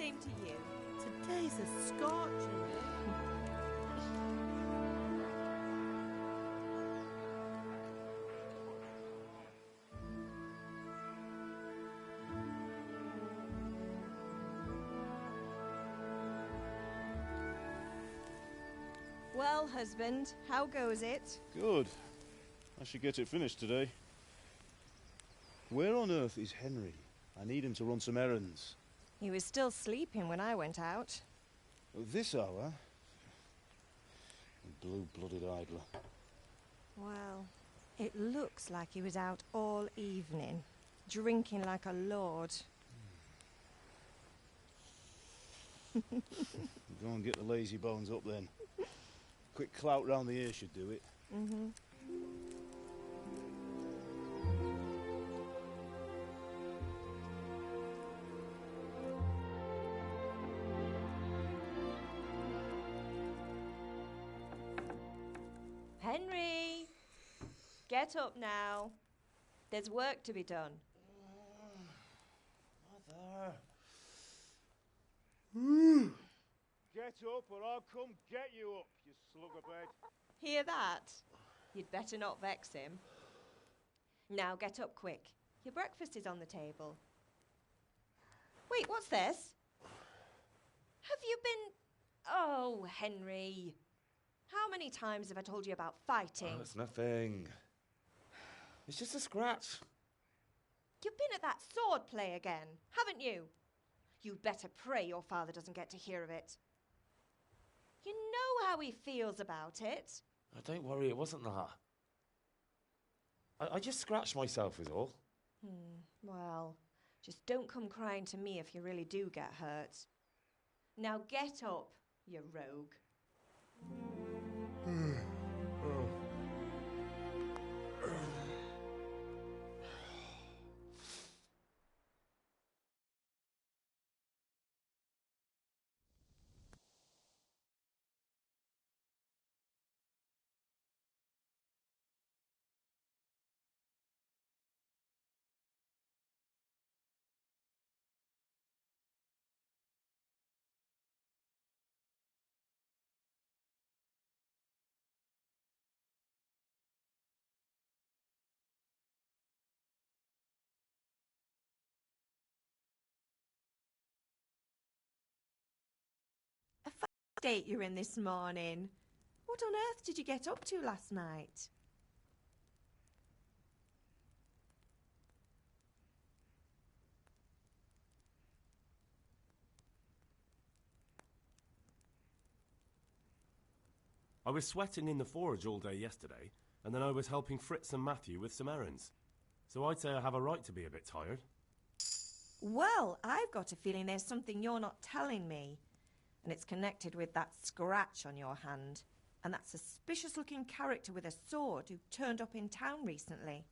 Same to you. Today's a scorcher. Well, husband, how goes it? Good. I should get it finished today. Where on earth is Henry? I need him to run some errands. He was still sleeping when I went out. This hour? Blue-blooded idler. Well, it looks like he was out all evening, drinking like a lord. Go and get the lazy bones up then. Quick clout round the ear should do it. Mm-hmm. Henry! Get up now. There's work to be done. Mother. Get up or I'll come get you up, you slugabed. Hear that? You'd better not vex him. Now get up quick. Your breakfast is on the table. Wait, what's this? Have you been... Oh, Henry. How many times have I told you about fighting? Oh, it's nothing. It's just a scratch. You've been at that sword play again, haven't you? You'd better pray your father doesn't get to hear of it. You know how he feels about it. Oh, don't worry, it wasn't that. I just scratched myself is all. Well, just don't come crying to me if you really do get hurt. Now get up, you rogue. State you're in this morning. What on earth did you get up to last night? I was sweating in the forge all day yesterday, and then I was helping Fritz and Matthew with some errands. So I'd say I have a right to be a bit tired. Well, I've got a feeling there's something you're not telling me. And it's connected with that scratch on your hand. And that suspicious-looking character with a sword who turned up in town recently.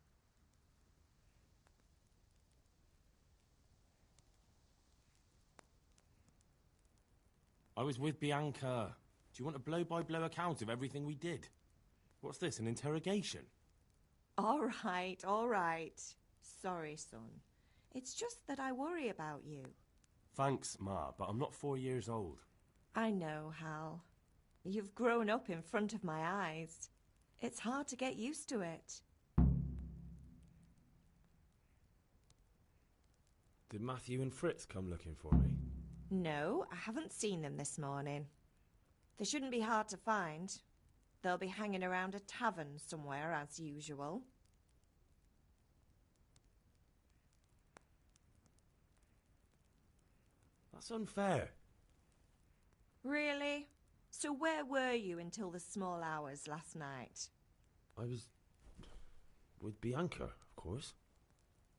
I was with Bianca. Do you want a blow-by-blow account of everything we did? What's this, an interrogation? All right. Sorry, son. It's just that I worry about you. Thanks, Ma, but I'm not 4 years old. I know, Hal. You've grown up in front of my eyes. It's hard to get used to it. Did Matthew and Fritz come looking for me? No, I haven't seen them this morning. They shouldn't be hard to find. They'll be hanging around a tavern somewhere, as usual. That's unfair. Really? So where were you until the small hours last night? I was with Bianca, of course.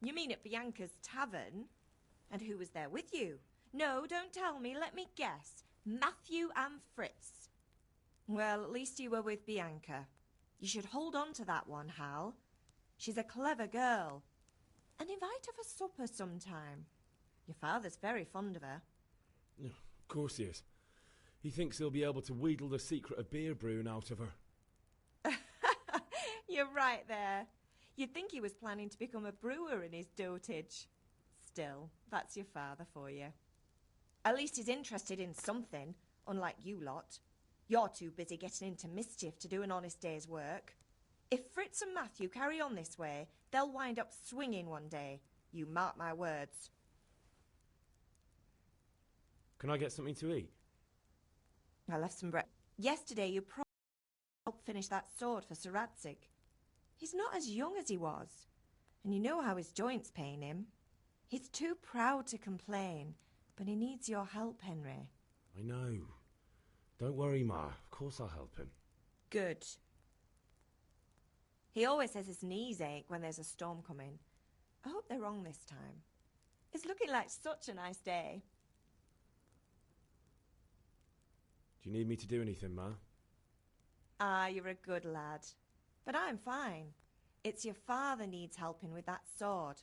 You mean at Bianca's tavern? And who was there with you? No, don't tell me, let me guess. Matthew and Fritz. Well, at least you were with Bianca. You should hold on to that one, Hal. She's a clever girl. And invite her for supper sometime. Your father's very fond of her. Of course he is. He thinks he'll be able to wheedle the secret of beer brewing out of her. You're right there. You'd think he was planning to become a brewer in his dotage. Still, that's your father for you. At least he's interested in something, unlike you lot. You're too busy getting into mischief to do an honest day's work. If Fritz and Matthew carry on this way, they'll wind up swinging one day. You mark my words. Can I get something to eat? I left some bread. Yesterday you probably helped finish that sword for Sir Radzig. He's not as young as he was, and you know how his joints pain him. He's too proud to complain, but he needs your help, Henry. I know. Don't worry, Ma. Of course I'll help him. Good. He always says his knees ache when there's a storm coming. I hope they're wrong this time. It's looking like such a nice day. Do you need me to do anything, Ma? Ah, you're a good lad. But I'm fine. It's your father needs helping with that sword.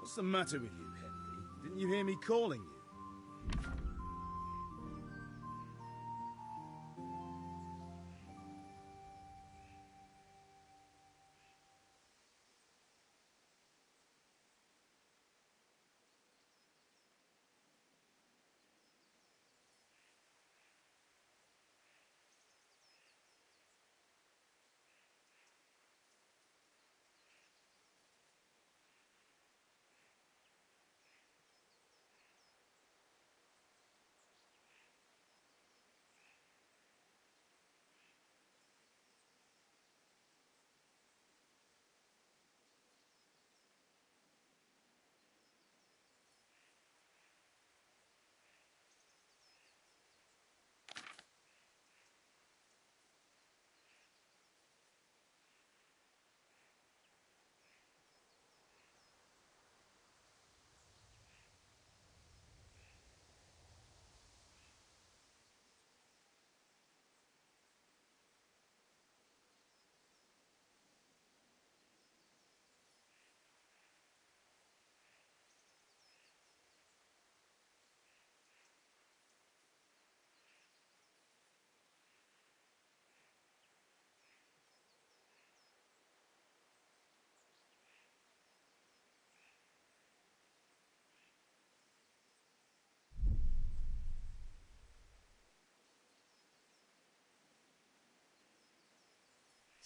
What's the matter with you, Henry? Didn't you hear me calling you?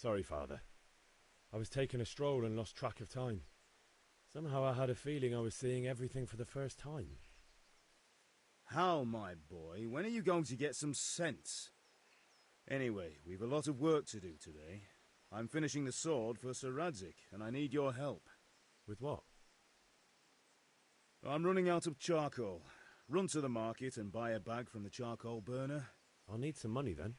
Sorry, Father. I was taking a stroll and lost track of time. Somehow I had a feeling I was seeing everything for the first time. How, my boy? When are you going to get some sense? Anyway, we've a lot of work to do today. I'm finishing the sword for Sir Radzig, and I need your help. With what? I'm running out of charcoal. Run to the market and buy a bag from the charcoal burner. I'll need some money then.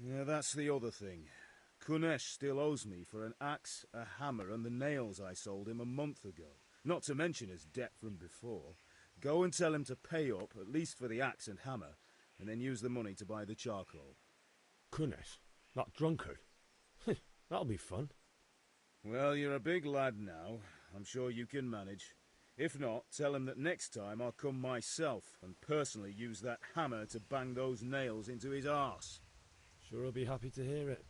Yeah, that's the other thing. Kunesh still owes me for an axe, a hammer, and the nails I sold him a month ago. Not to mention his debt from before. Go and tell him to pay up, at least for the axe and hammer, and then use the money to buy the charcoal. Kunesh? That drunkard? That'll be fun. Well, you're a big lad now. I'm sure you can manage. If not, tell him that next time I'll come myself and personally use that hammer to bang those nails into his arse. Sure I'll be happy to hear it.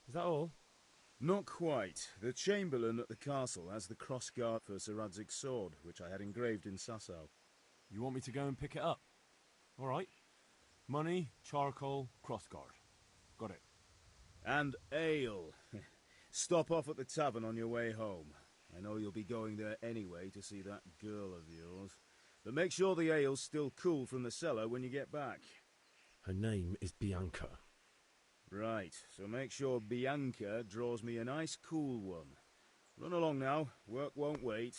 Is that all? Not quite. The Chamberlain at the castle has the crossguard for Sir Radzig's sword, which I had engraved in Sasau. You want me to go and pick it up? All right. Money, charcoal, crossguard. Got it. And ale. Stop off at the tavern on your way home. I know you'll be going there anyway to see that girl of yours. But make sure the ale's still cool from the cellar when you get back. Her name is Bianca. Right, so make sure Bianca draws me a nice cool one. Run along now, work won't wait.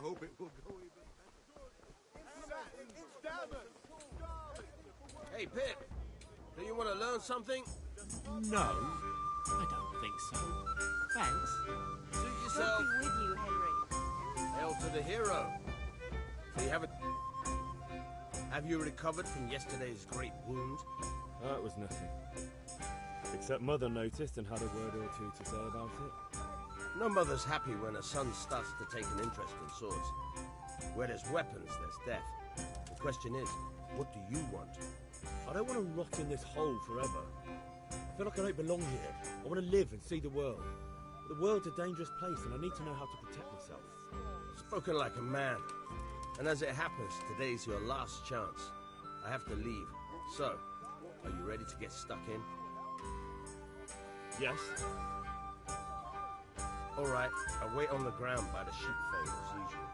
I hope it will go even better. Hey, Pip. Do you want to learn something? No, I don't think so. Thanks. Suit yourself. God be with you, Henry. Hail to the hero. So you haven't... Have you recovered from yesterday's great wound? That was nothing. Except Mother noticed and had a word or two to say about it. No mother's happy when her son starts to take an interest in swords. Where there's weapons, there's death. The question is, what do you want? I don't want to rot in this hole forever. I feel like I don't belong here. I want to live and see the world. But the world's a dangerous place and I need to know how to protect myself. Spoken like a man. And as it happens, today's your last chance. I have to leave. So, are you ready to get stuck in? Yes. All right, I'll wait on the ground by the sheepfold as usual.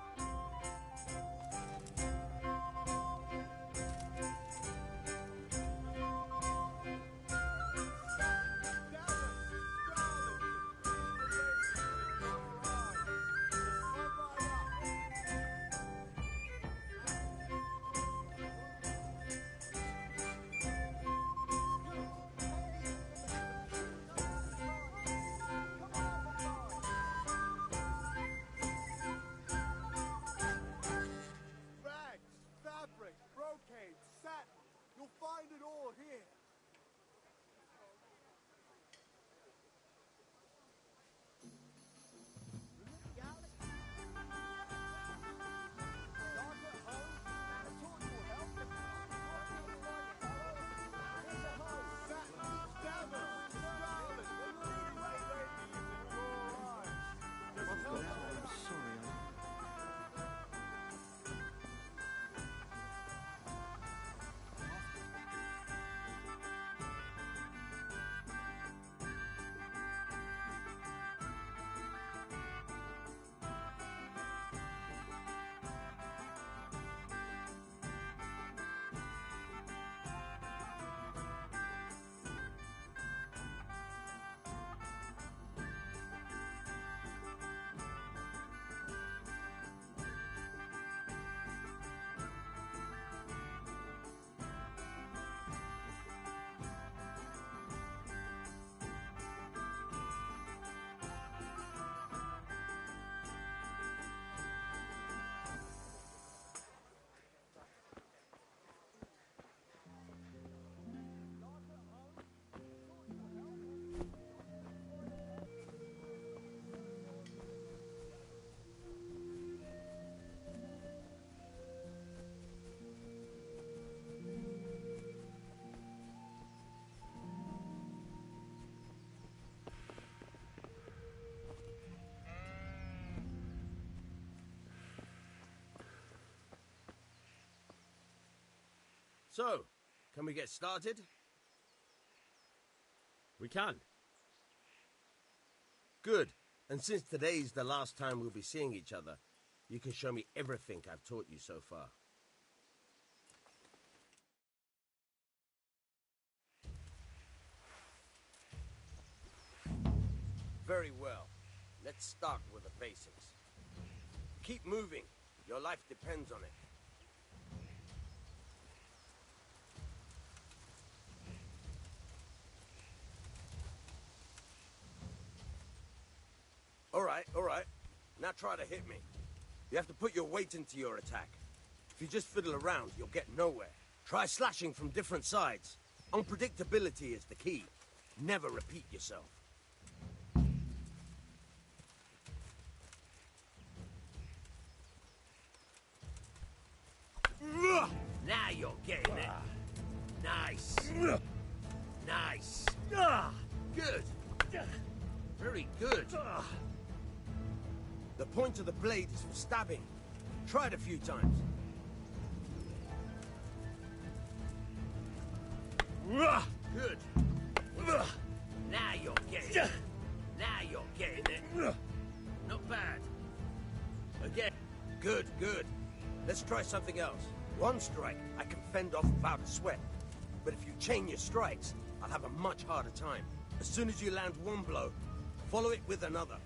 So, can we get started? We can. Good. And since today's the last time we'll be seeing each other, you can show me everything I've taught you so far. Very well. Let's start with the basics. Keep moving. Your life depends on it. All right. Now try to hit me. You have to put your weight into your attack. If you just fiddle around, you'll get nowhere. Try slashing from different sides. Unpredictability is the key. Never repeat yourself. Now you're getting it. Nice. Nice. Good. Very good. The point of the blade is for stabbing. Try it a few times. Good. Now you're getting it. Now you're getting it. Not bad. Again. Good. Let's try something else. One strike, I can fend off without a sweat. But if you chain your strikes, I'll have a much harder time. As soon as you land one blow, follow it with another.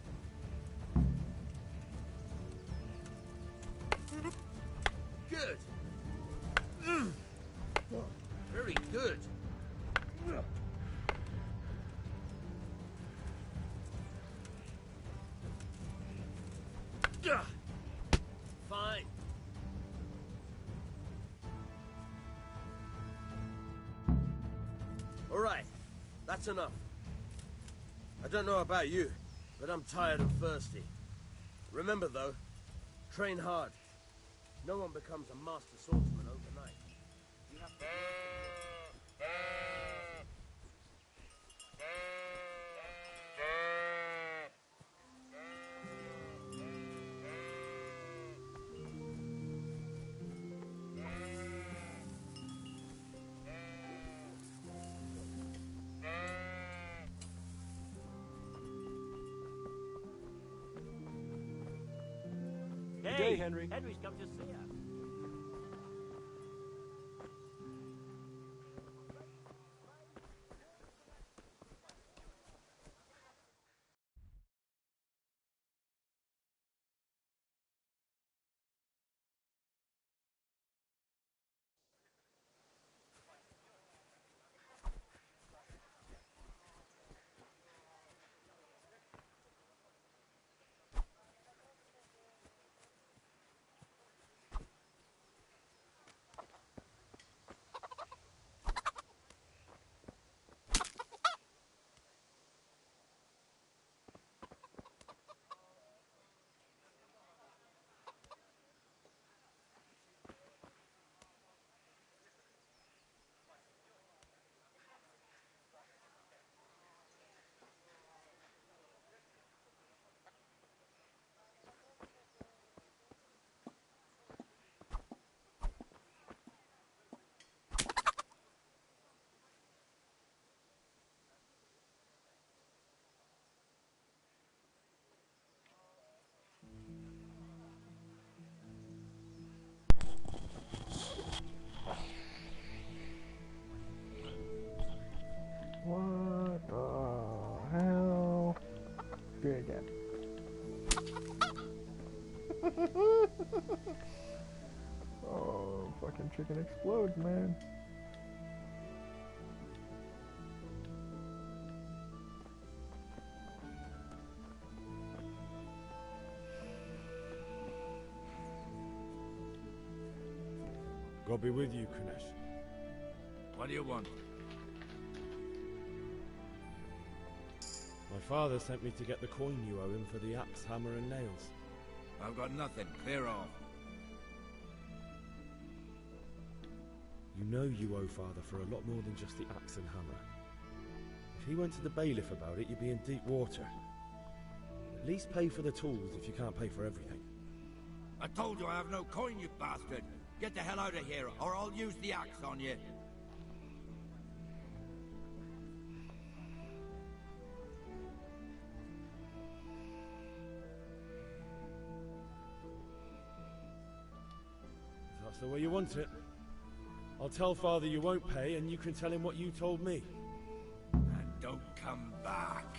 That's enough. I don't know about you, but I'm tired and thirsty. Remember, though, train hard. No one becomes a master swordsman overnight. You have to... Hey, Henry. Henry's come to see us. What the hell? Do it again. Oh, fucking chicken explodes, man. God be with you, Kunesh. What do you want? My father sent me to get the coin you owe him for the axe, hammer and nails. I've got nothing. Clear off. You know you owe father for a lot more than just the axe and hammer. If he went to the bailiff about it, you'd be in deep water. At least pay for the tools if you can't pay for everything. I told you I have no coin, you bastard. Get the hell out of here, or I'll use the axe on you. If that's the way you want it. I'll tell father you won't pay, and you can tell him what you told me. And don't come back.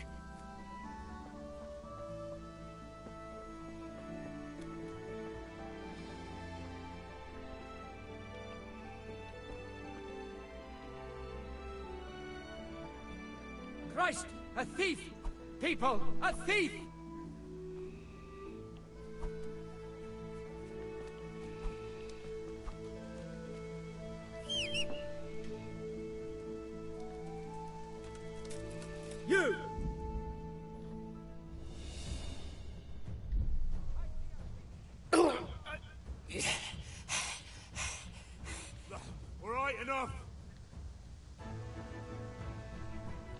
Christ! A thief! People! A thief! You! All right, enough.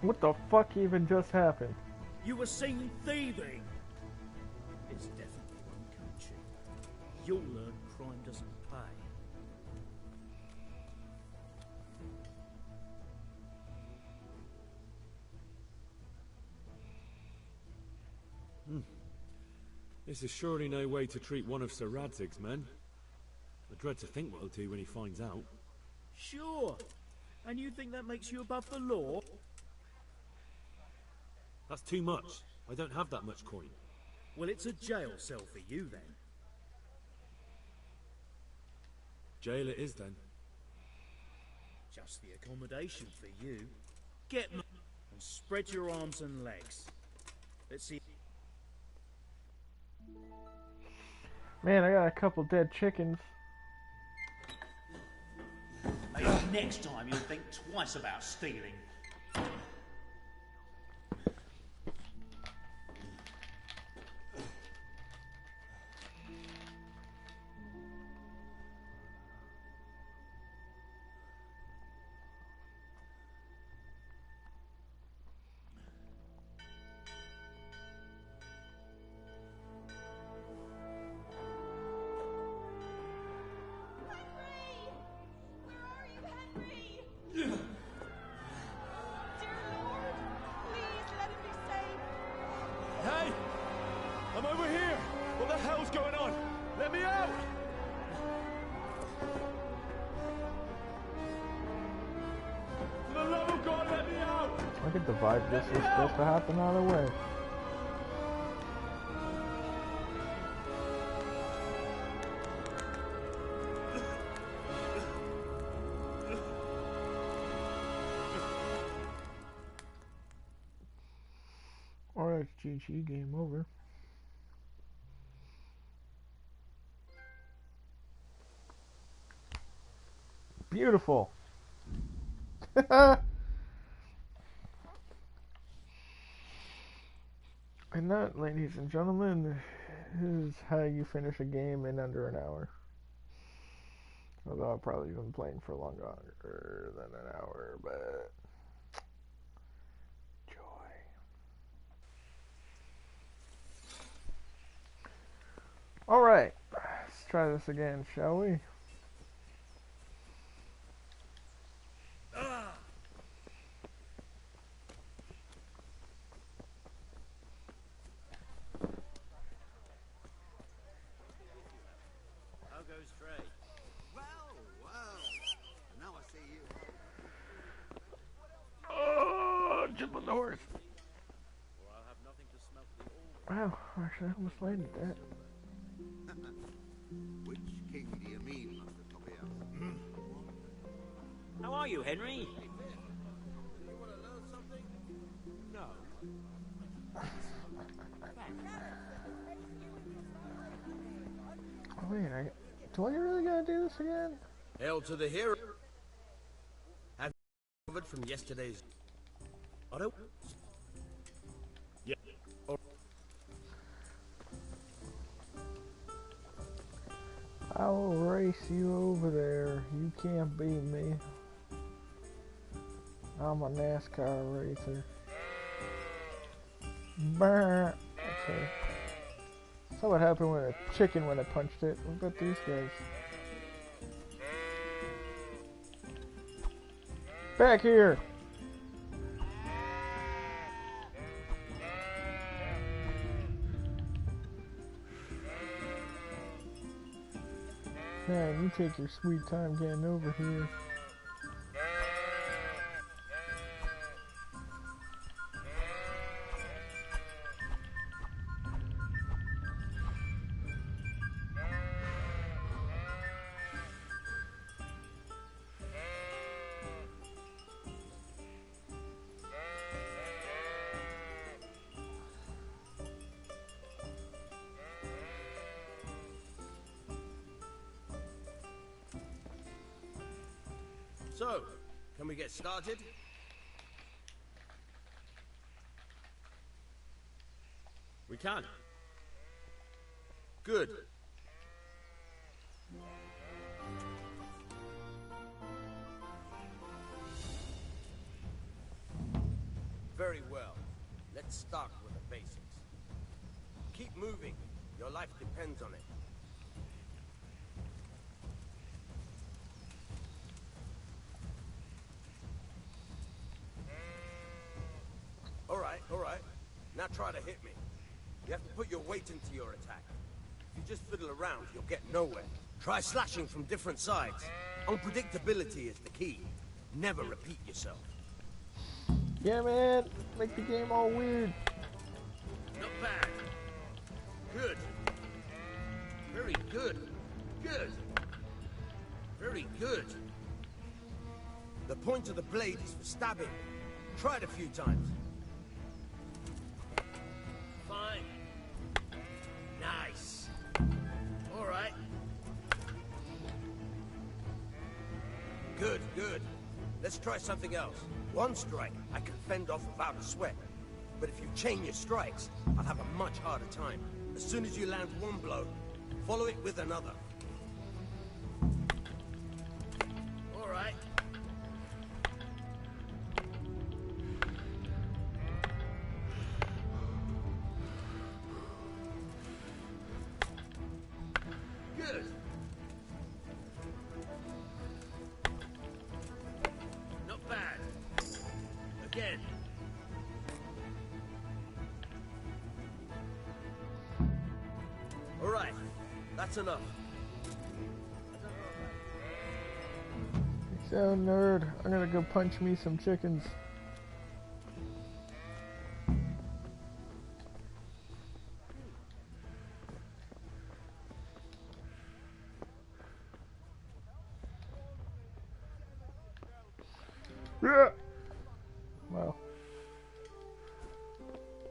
What the fuck even just happened? You were seen thieving. It's definitely won't come cheap. You'll learn crime doesn't pay. This is surely no way to treat one of Sir Radzig's men. I dread to think what he'll do when he finds out. Sure. And you think that makes you above the law? That's too much. I don't have that much coin. Well, it's a jail cell for you then. Jail it is then. Just the accommodation for you. Get m and spread your arms and legs. Let's see. Man, I got a couple dead chickens. Maybe next time you'll think twice about stealing. Look at the vibe. This is supposed to happen either way. Alright, GG, game over. Beautiful. And that, ladies and gentlemen, is how you finish a game in under an hour. Although I've probably been playing for longer than an hour, but joy. Alright, let's try this again, shall we? Jump on the horse. Wow, actually I almost landed that. Which king do you mean, Master Tobias? How are you, Henry? You want to learn something? No. Oh wait, do I really gotta do this again? Hail to the hero. Have you recovered from yesterday's... Otto? Yeah. Oh. I'll race you over there. You can't beat me. I'm a NASCAR racer. Brr. Okay. So what happened with a chicken when I punched it? What about these guys? Back here! Man, you take your sweet time getting over here. So, can we get started? We can. Good. Very well. Let's start with the basics. Keep moving. Your life depends on it. All right. Now try to hit me. You have to put your weight into your attack. If you just fiddle around, you'll get nowhere. Try slashing from different sides. Unpredictability is the key. Never repeat yourself. Yeah, man. Make the game all weird. Not bad. Good. Very good. Good. Very good. The point of the blade is for stabbing. Try it a few times. Fine. Nice. All right. Good, good. Let's try something else. One strike, I can fend off without a sweat. But if you chain your strikes, I'll have a much harder time. As soon as you land one blow, follow it with another. All right. Good. Not bad. Again. All right. That's enough. So, nerd, I'm gonna go punch me some chickens. Yeah. Wow.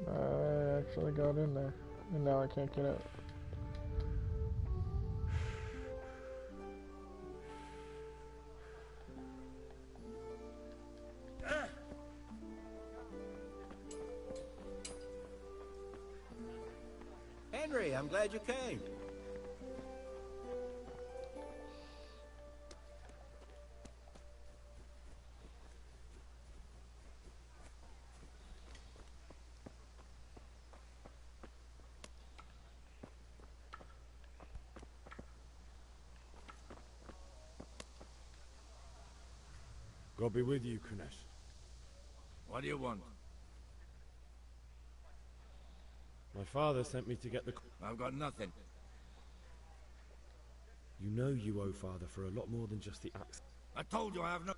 I actually got in there, and now I can't get out. Henry, I'm glad you came. God be with you, Kunesh. What do you want? My father sent me to get the... I've got nothing. You know you owe father for a lot more than just the axe. I told you I have no...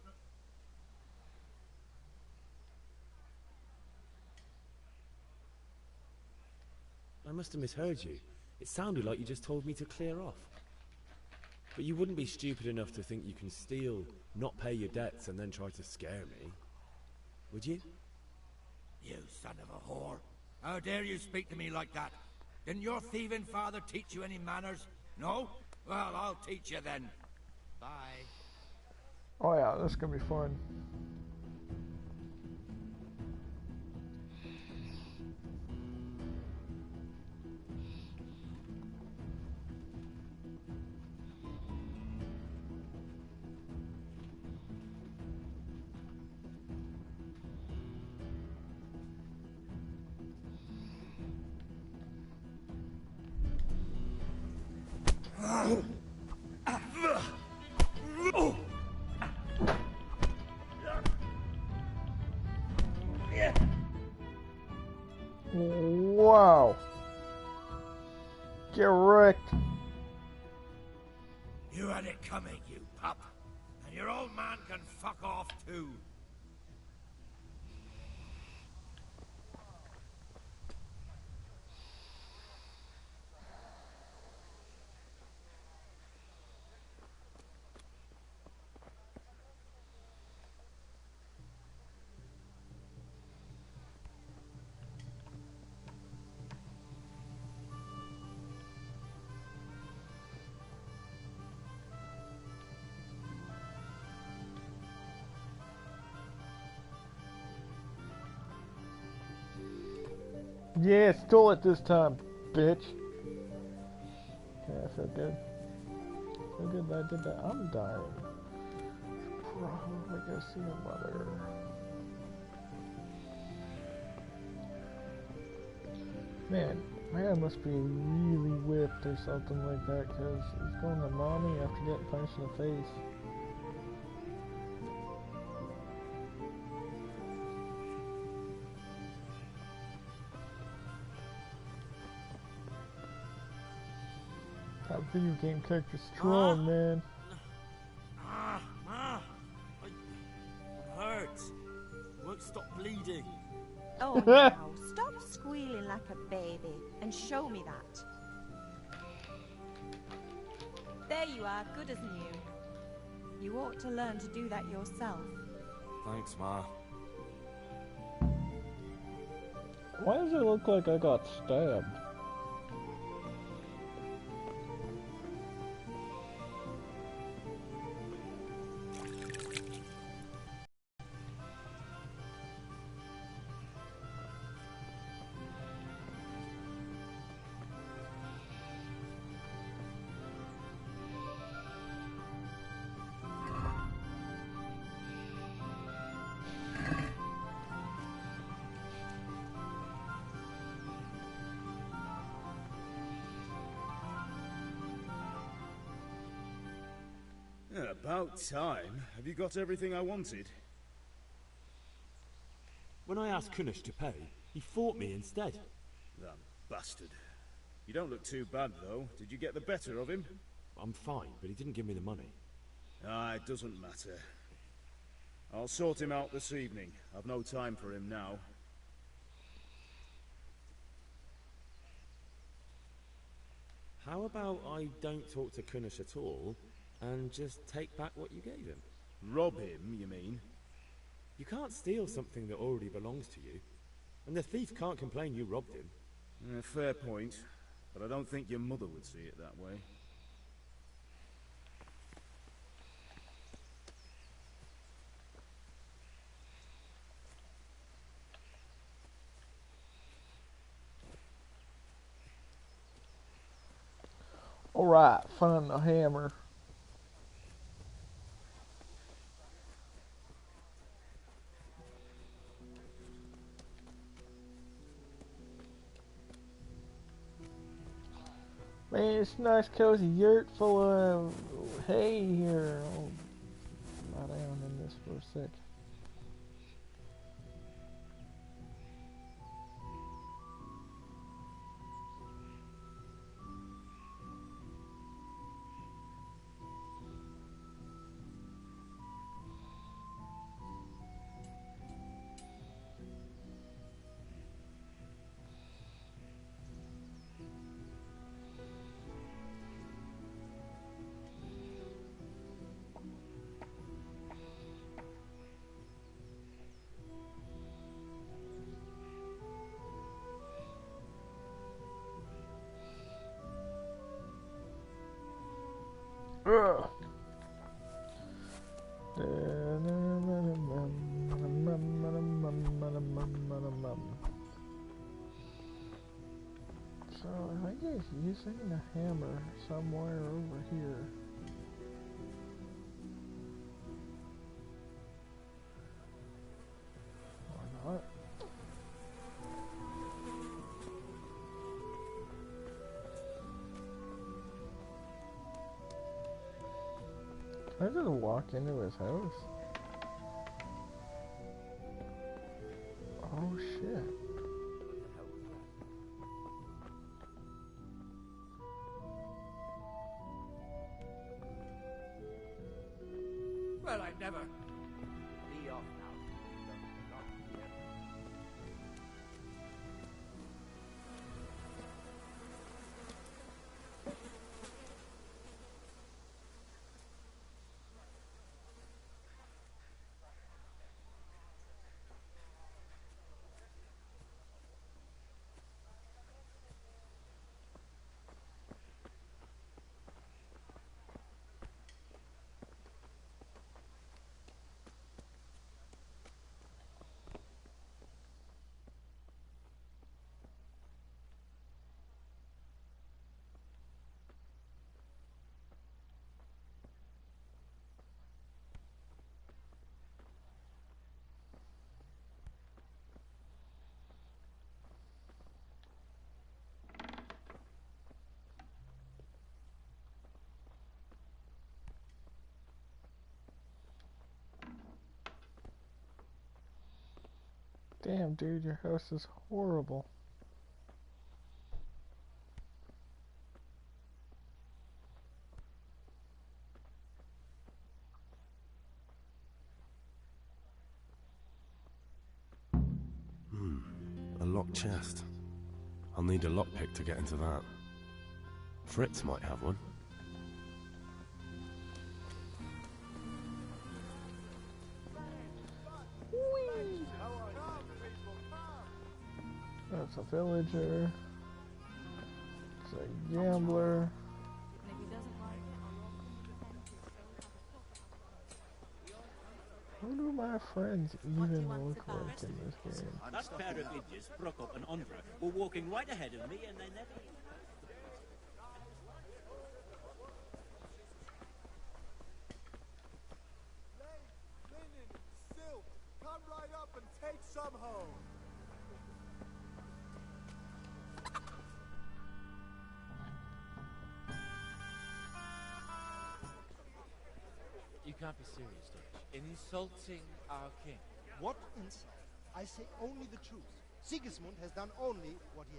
I must have misheard you. It sounded like you just told me to clear off. But you wouldn't be stupid enough to think you can steal, not pay your debts, and then try to scare me. Would you? You son of a whore. How dare you speak to me like that? Didn't your thieving father teach you any manners? No? Well, I'll teach you then. Bye. Oh yeah, this is gonna be fun. Wow. Get wrecked. You had it coming, you pup. And your old man can fuck off too. Yeah, stole it this time, bitch. Okay, I feel good. Feel good that I did that. I'm dying. Probably go see your mother. Man, man must be really whipped or something like that, because he's going to mommy after getting punched in the face. That video game character's strong, man. It hurts. It won't stop bleeding. Oh, now, stop squealing like a baby and show me that. There you are, good as new. You ought to learn to do that yourself. Thanks, Ma. Why does it look like I got stabbed? About time. Have you got everything I wanted? When I asked Kunesh to pay, he fought me instead. That bastard. You don't look too bad, though. Did you get the better of him? I'm fine, but he didn't give me the money. Ah, it doesn't matter. I'll sort him out this evening. I've no time for him now. How about I don't talk to Kunesh at all, and just take back what you gave him? Rob him, you mean? You can't steal something that already belongs to you. And the thief can't complain you robbed him. Fair point, but I don't think your mother would see it that way. Alright, find the hammer. Man, it's a nice cozy yurt full of hay here. I'll lie down in this for a sec. Ugh. So I think he's using the hammer somewhere over here. Or not. I just walk into his house. Oh shit. Well, I never. Be off now. Not here. Damn, dude, your house is horrible. A locked chest. I'll need a lockpick to get into that. Fritz might have one. That's a villager. It's a gambler. Who do my friends even look like in this game? That pair of idiots, Prokop and Ondra, were walking right ahead of me and they never... Linen, silk, come right up and take some home. You can't be serious, Dutch. Insulting our king. What insult? I say only the truth. Sigismund has done only what he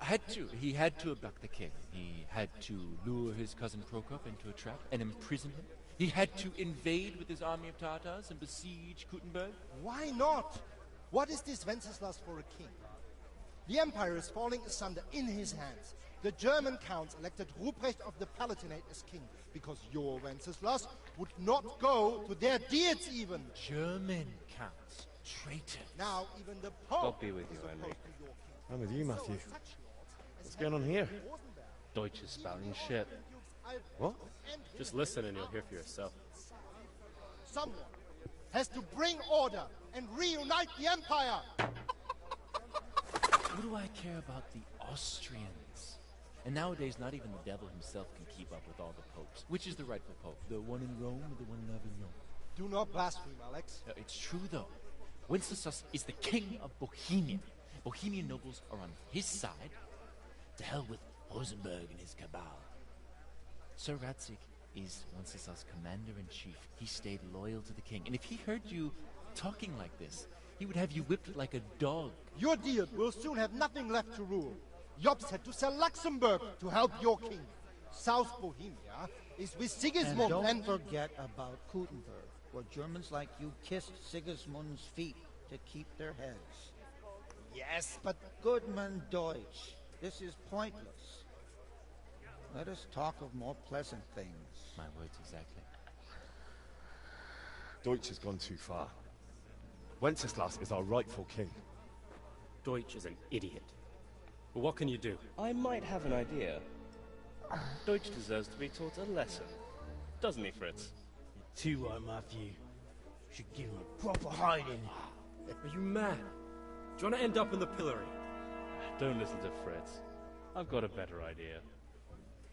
had to. He had to abduct the king. He had to lure his cousin Prokop into a trap and imprison him. He had to invade with his army of Tartars and besiege Kuttenberg. Why not? What is this Wenceslas for a king? The empire is falling asunder in his hands. The German counts elected Ruprecht of the Palatinate as king, because your Wenceslas would not go to their deeds even. German counts. Traitor. Now even the Pope God be with you, is Henry. opposed to your king. I'm with you, Matthew. So such lords as What's going on here? Deutsch is spouting shit. What? Just listen and you'll hear for yourself. Someone has to bring order and reunite the empire. What do I care about the Austrians? And nowadays, not even the devil himself can keep up with all the popes. Which is the rightful pope? The one in Rome or the one in Avignon? Do not blaspheme, Alex. It's true, though. Wenceslas is the king of Bohemia. Bohemian nobles are on his side. To hell with Rosenberg and his cabal. Sir Radzig is Wenceslas' commander-in-chief. He stayed loyal to the king. And if he heard you talking like this, he would have you whipped like a dog. Your deal will soon have nothing left to rule. Jobs had to sell Luxembourg to help your king. South Bohemia is with Sigismund and don't forget about Gutenberg, where Germans like you kissed Sigismund's feet to keep their heads. Yes, but... Goodman Deutsch, this is pointless. Let us talk of more pleasant things. My words exactly. Deutsch has gone too far. Wenceslas is our rightful king. Deutsch is an idiot. But what can you do? I might have an idea. Deutsch deserves to be taught a lesson. Doesn't he, Fritz? You're too right, Matthew. Should give him a proper hiding. Are you mad? Do you want to end up in the pillory? Don't listen to Fritz. I've got a better idea.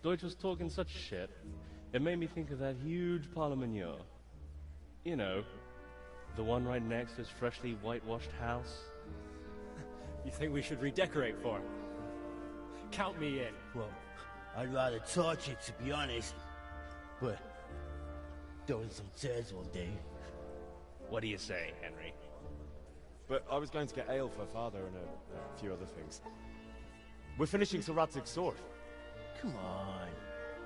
Deutsch was talking such shit, it made me think of that huge parliament. You know, the one right next to his freshly whitewashed house. You think we should redecorate for him? Count me in. Well, I'd rather torch it, to be honest. But throwing some tears will do. What do you say, Henry? But I was going to get ale for Father and a few other things. We're finishing Sir Radzig's sword. Come on.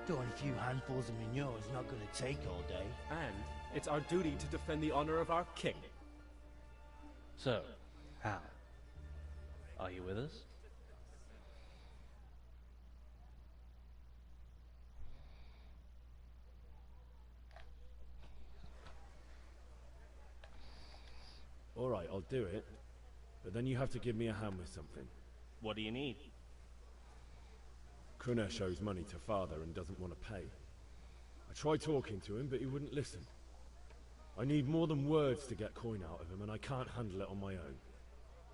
Throwing a few handfuls of manure is not going to take all day. And it's our duty to defend the honor of our king. So, Hal, are you with us? All right, I'll do it. But then you have to give me a hand with something. What do you need? Kunesh owes money to Father and doesn't want to pay. I tried talking to him, but he wouldn't listen. I need more than words to get coin out of him, and I can't handle it on my own.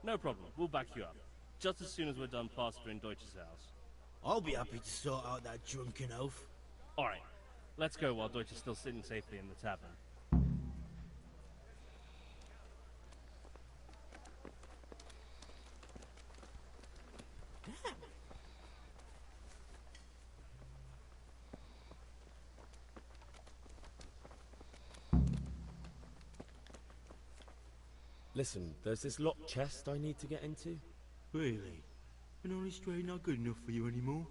No problem. We'll back you up. Just as soon as we're done plastering Deutsch's house. I'll be happy to sort out that drunken oaf. All right. Let's go while Deutsch is still sitting safely in the tavern. Listen, there's this locked chest I need to get into. Really? And only straight not good enough for you anymore?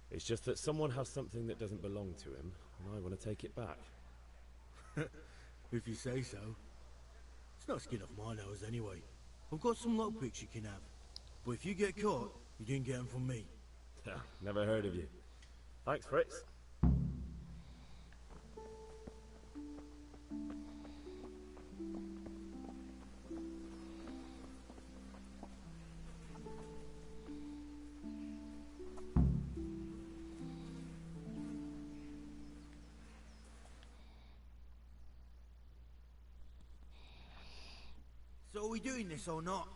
It's just that someone has something that doesn't belong to him, and I want to take it back. If you say so. It's not skin off my nose anyway. I've got some lockpicks you can have. But if you get caught, you didn't get them from me. Never heard of you. Thanks, Fritz. So are we doing this or not?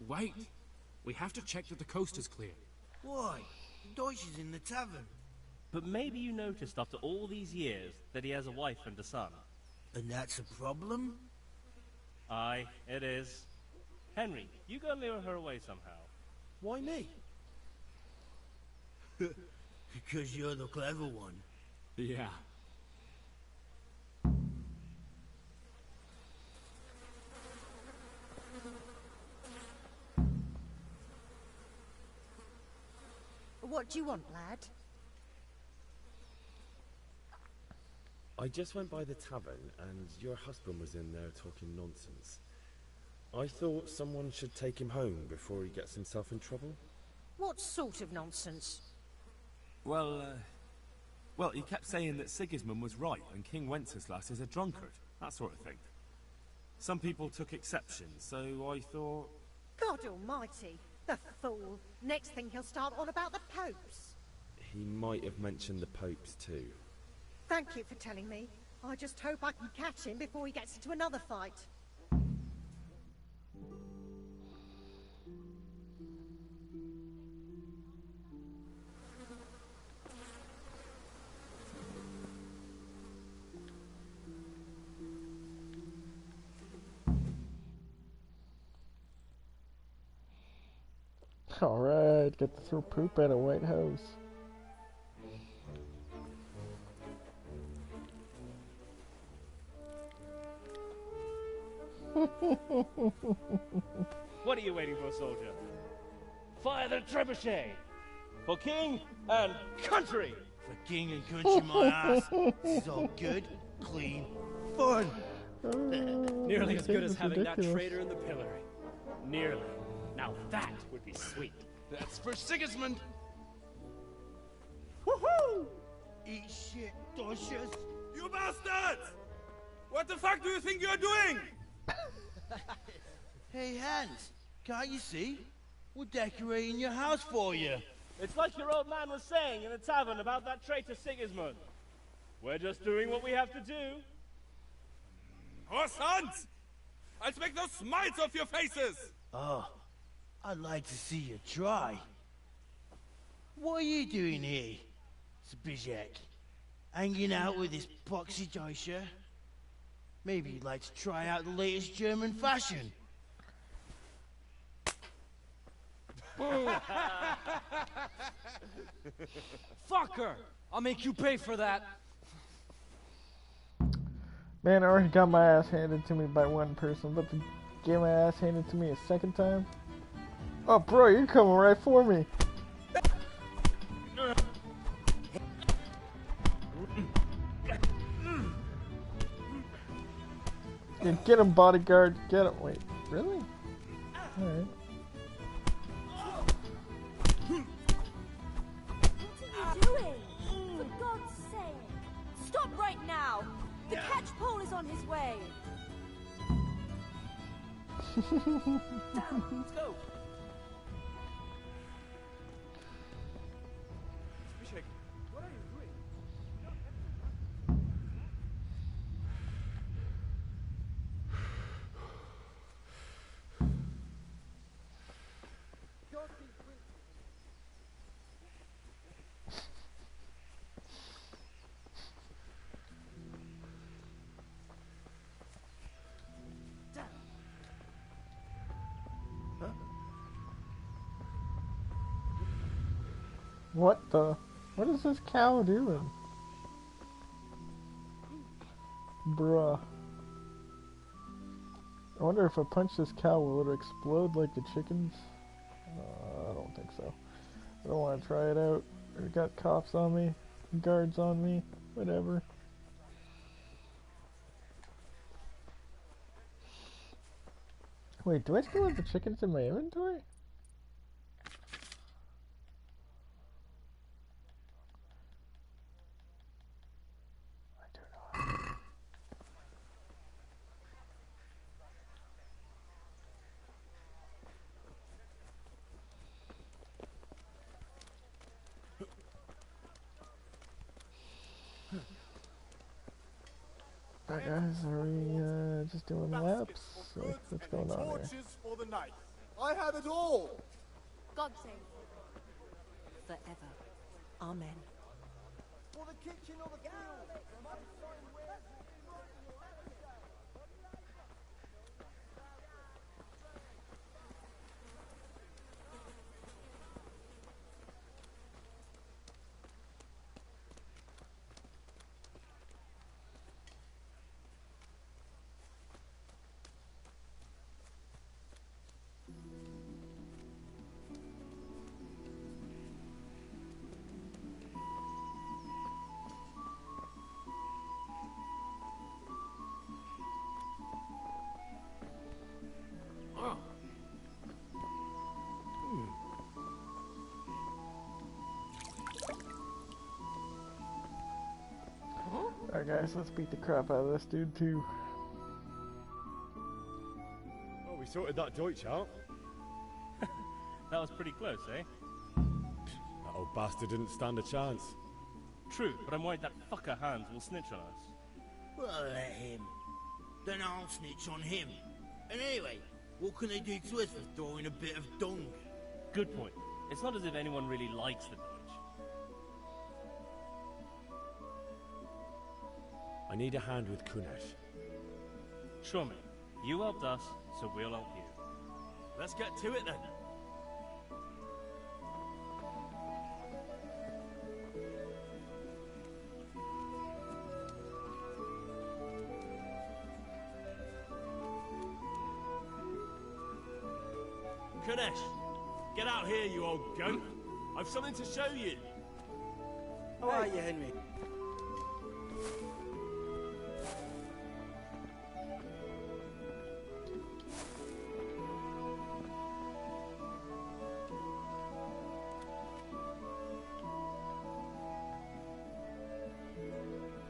Wait. We have to check that the coast is clear. Why? Deutsch is in the tavern. But maybe you noticed after all these years that he has a wife and a son. And that's a problem? Aye, it is. Henry, you go lure her away somehow. Why me? Because you're the clever one. Yeah. What do you want, lad? I just went by the tavern, and your husband was in there talking nonsense. I thought someone should take him home before he gets himself in trouble. What sort of nonsense? Well, he kept saying that Sigismund was right and King Wenceslas is a drunkard, that sort of thing. Some people took exception, so I thought... God almighty, the fool. Next thing he'll start on about the popes. He might have mentioned the popes too. Thank you for telling me. I just hope I can catch him before he gets into another fight. Alright, get to throw poop at a White House. What are you waiting for, soldier? Fire the trebuchet! For king and country! For king and country, my ass. This is all good, clean, fun. Nearly as good as having that traitor in the pillory. Nearly. Now that would be sweet. That's for Sigismund. Woohoo! Eat shit, Docious. You bastards! What the fuck do you think you're doing? Hey, Hans, can't you see? We're decorating your house for you. It's like your old man was saying in the tavern about that traitor Sigismund. We're just doing what we have to do. Oh, sons! I'll make those smiles off your faces! Oh, I'd like to see you try. What are you doing here, Zbyszek? Hanging out with this poxy Deutscher? Maybe you'd like to try out the latest German fashion. Fucker! I'll make you pay for that. Man, I already got my ass handed to me by one person, but to get my ass handed to me a second time? Oh, bro, you're coming right for me. Yeah, get him, bodyguard. Get him. Wait, really? Alright. What are you doing? For God's sake! Stop right now! The catch pole is on his way! Down, let's go! Zbyszek, what are you doing? What the? What is this cow doing? Bruh. I wonder if I punch this cow, will it explode like the chickens? I don't think so. I don't want to try it out. I got cops on me, guards on me, whatever. Wait, do I still have the chickens in my inventory? Alright guys, are we just doing laps? What's going on here? Torches for the night. I have it all. God save. Forever. Amen. For the kitchen or the field. Alright guys, let's beat the crap out of this dude too. Oh, we sorted that Deutsch out. That was pretty close, eh? That old bastard didn't stand a chance. True, but I'm worried that fucker Hans will snitch on us. Well, let him. Then I'll snitch on him. And anyway, what can they do to us for throwing a bit of dung? Good point. It's not as if anyone really likes the Deutsch. I need a hand with Kunesh. Sure, mate. You helped us, so we'll help you. Let's get to it then. Kunesh, get out here, you old goat. I've something to show you. How are you, Henry?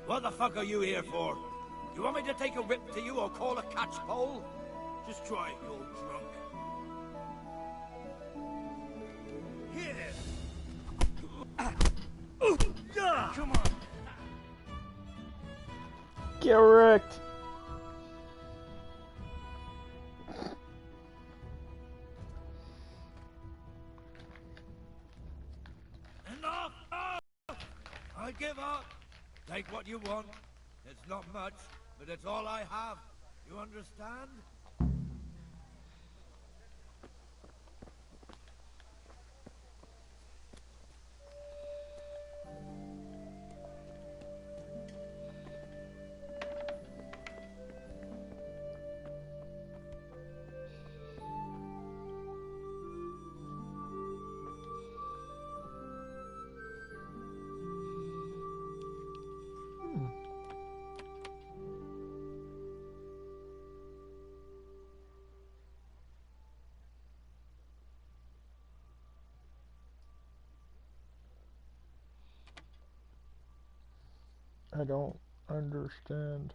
What the fuck are you here for? You want me to take a rip to you or call a catchpole? Just try it, you old drunk. Here! Come on! Get wrecked! Enough! I give up. Take what you want. It's not much, but it's all I have. You understand? I don't understand.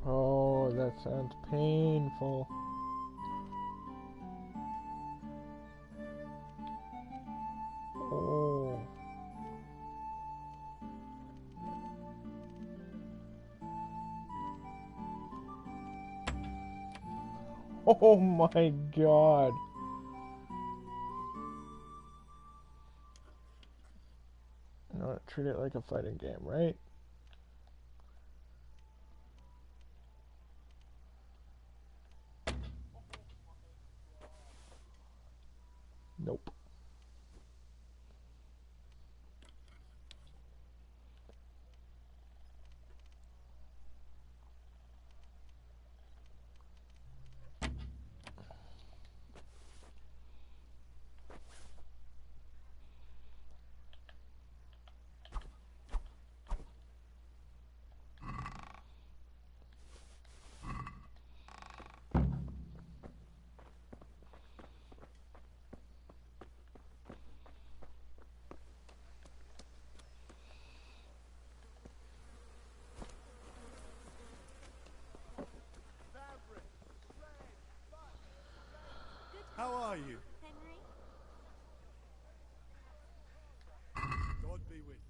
Oh, that sounds painful. Oh. Oh my god. No, treat it like a fighting game, right? Nope. How are you? Henry? God be with you.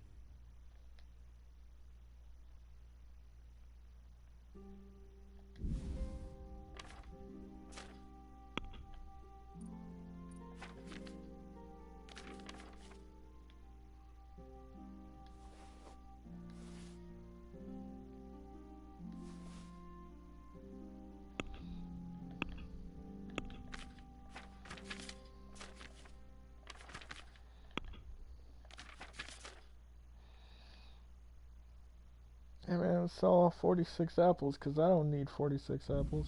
Hey man, sell 46 apples, because I don't need 46 apples.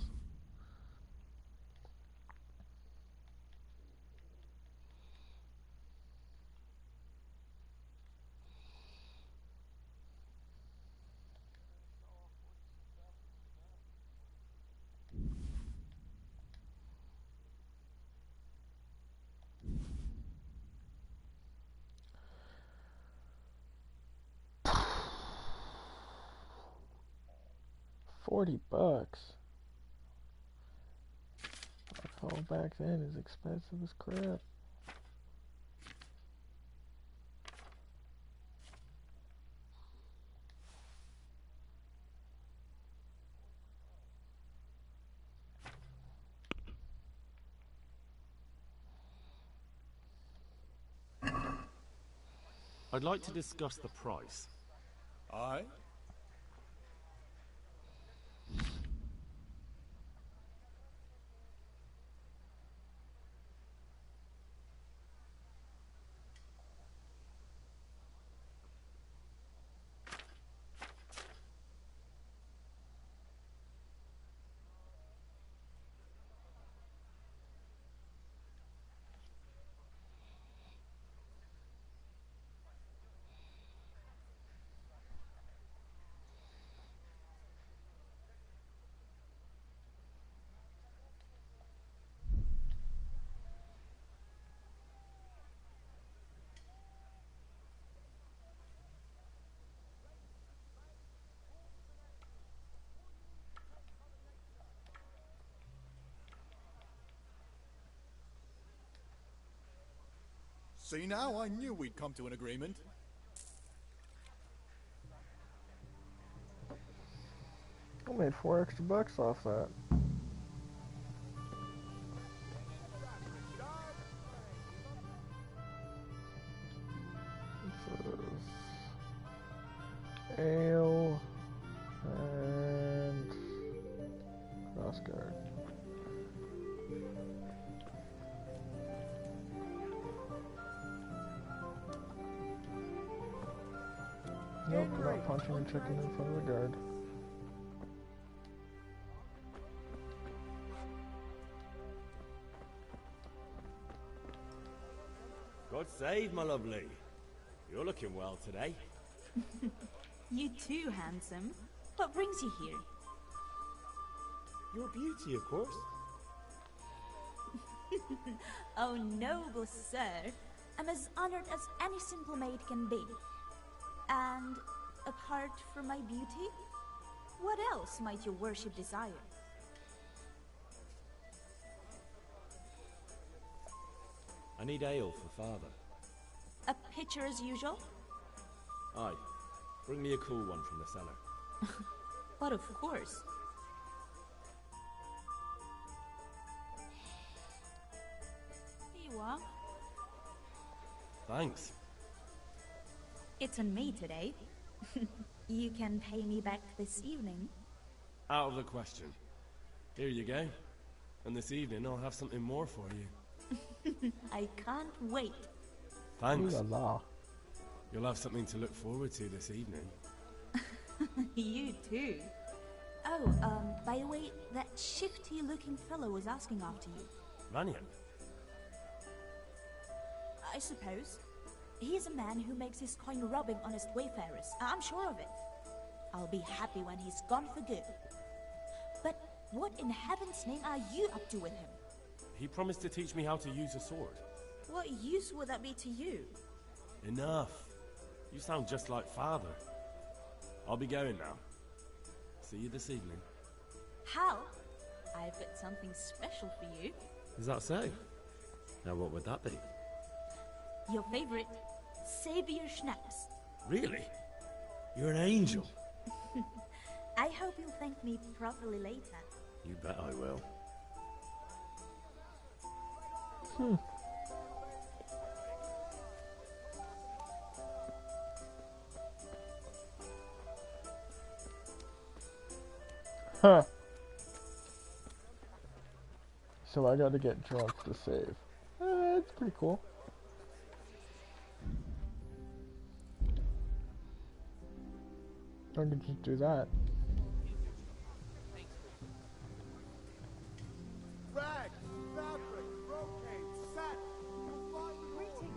$40. Alcohol back then is expensive as crap. I'd like to discuss the price. Aye? See now, I knew we'd come to an agreement. I made $4 extra off that. This is ale and crossguard. Nope, not punching a chicken in front of the guard. God save, my lovely. You're looking well today. You too, handsome. What brings you here? Your beauty, of course. Oh, noble sir. I'm as honored as any simple maid can be. And apart from my beauty, what else might your worship desire? I need ale for father. A pitcher as usual? Aye. Bring me a cool one from the cellar. But of course. Here you are. Thanks. It's on me today. You can pay me back this evening. Out of the question. Here you go. And this evening I'll have something more for you. I can't wait. Thanks. Ooh la la. You'll have something to look forward to this evening. You too. Oh, by the way, that shifty-looking fellow was asking after you. Vanian? I suppose. He's a man who makes his coin robbing honest wayfarers. I'm sure of it. I'll be happy when he's gone for good. But what in heaven's name are you up to with him? He promised to teach me how to use a sword. What use would that be to you? Enough. You sound just like father. I'll be going now. See you this evening. How? I've got something special for you. Is that so? Now what would that be? Your favorite, Savior Schnapps. Really? You're an angel. I hope you'll thank me properly later. You bet I will. Huh. So I gotta get drunk to save. It's pretty cool. I can just do that. Rags, fabric, brocade, satin. You'll find greetings.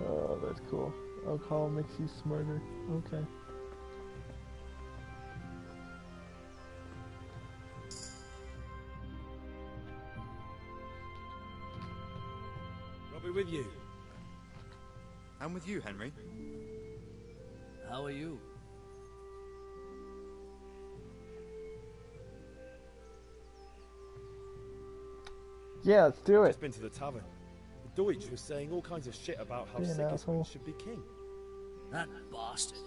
Oh, that's cool. Alcohol makes you smarter. Okay. I'll be with you. I'm with you, Henry. How are you? Yeah, let's do it. Just been to the tavern. The Deutsch was saying all kinds of shit about how Be an asshole. Sigismund should be king. That bastard.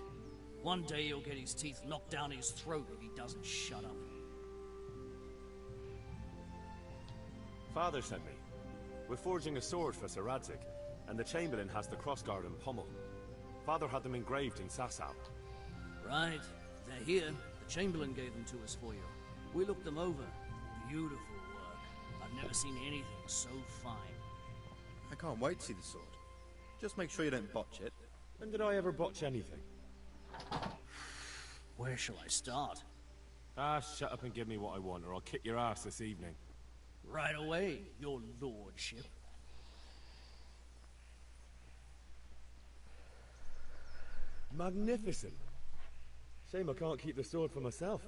One day he'll get his teeth locked down his throat if he doesn't shut up. Father sent me. We're forging a sword for Sir Radzig, and the Chamberlain has the crossguard and pommel. Father had them engraved in Sasau. Right. They're here. The Chamberlain gave them to us for you. We looked them over. Beautiful work. I've never seen anything so fine. I can't wait to see the sword. Just make sure you don't botch it. When did I ever botch anything? Where shall I start? Ah, shut up and give me what I want, or I'll kick your ass this evening. Right away, your lordship. Magnificent. Shame I can't keep the sword for myself.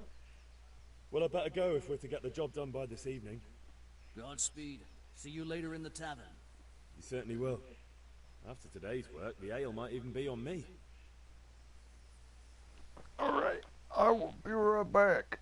Well, I better go if we're to get the job done by this evening. Godspeed. See you later in the tavern. You certainly will. After today's work, the ale might even be on me. Alright, I will be right back.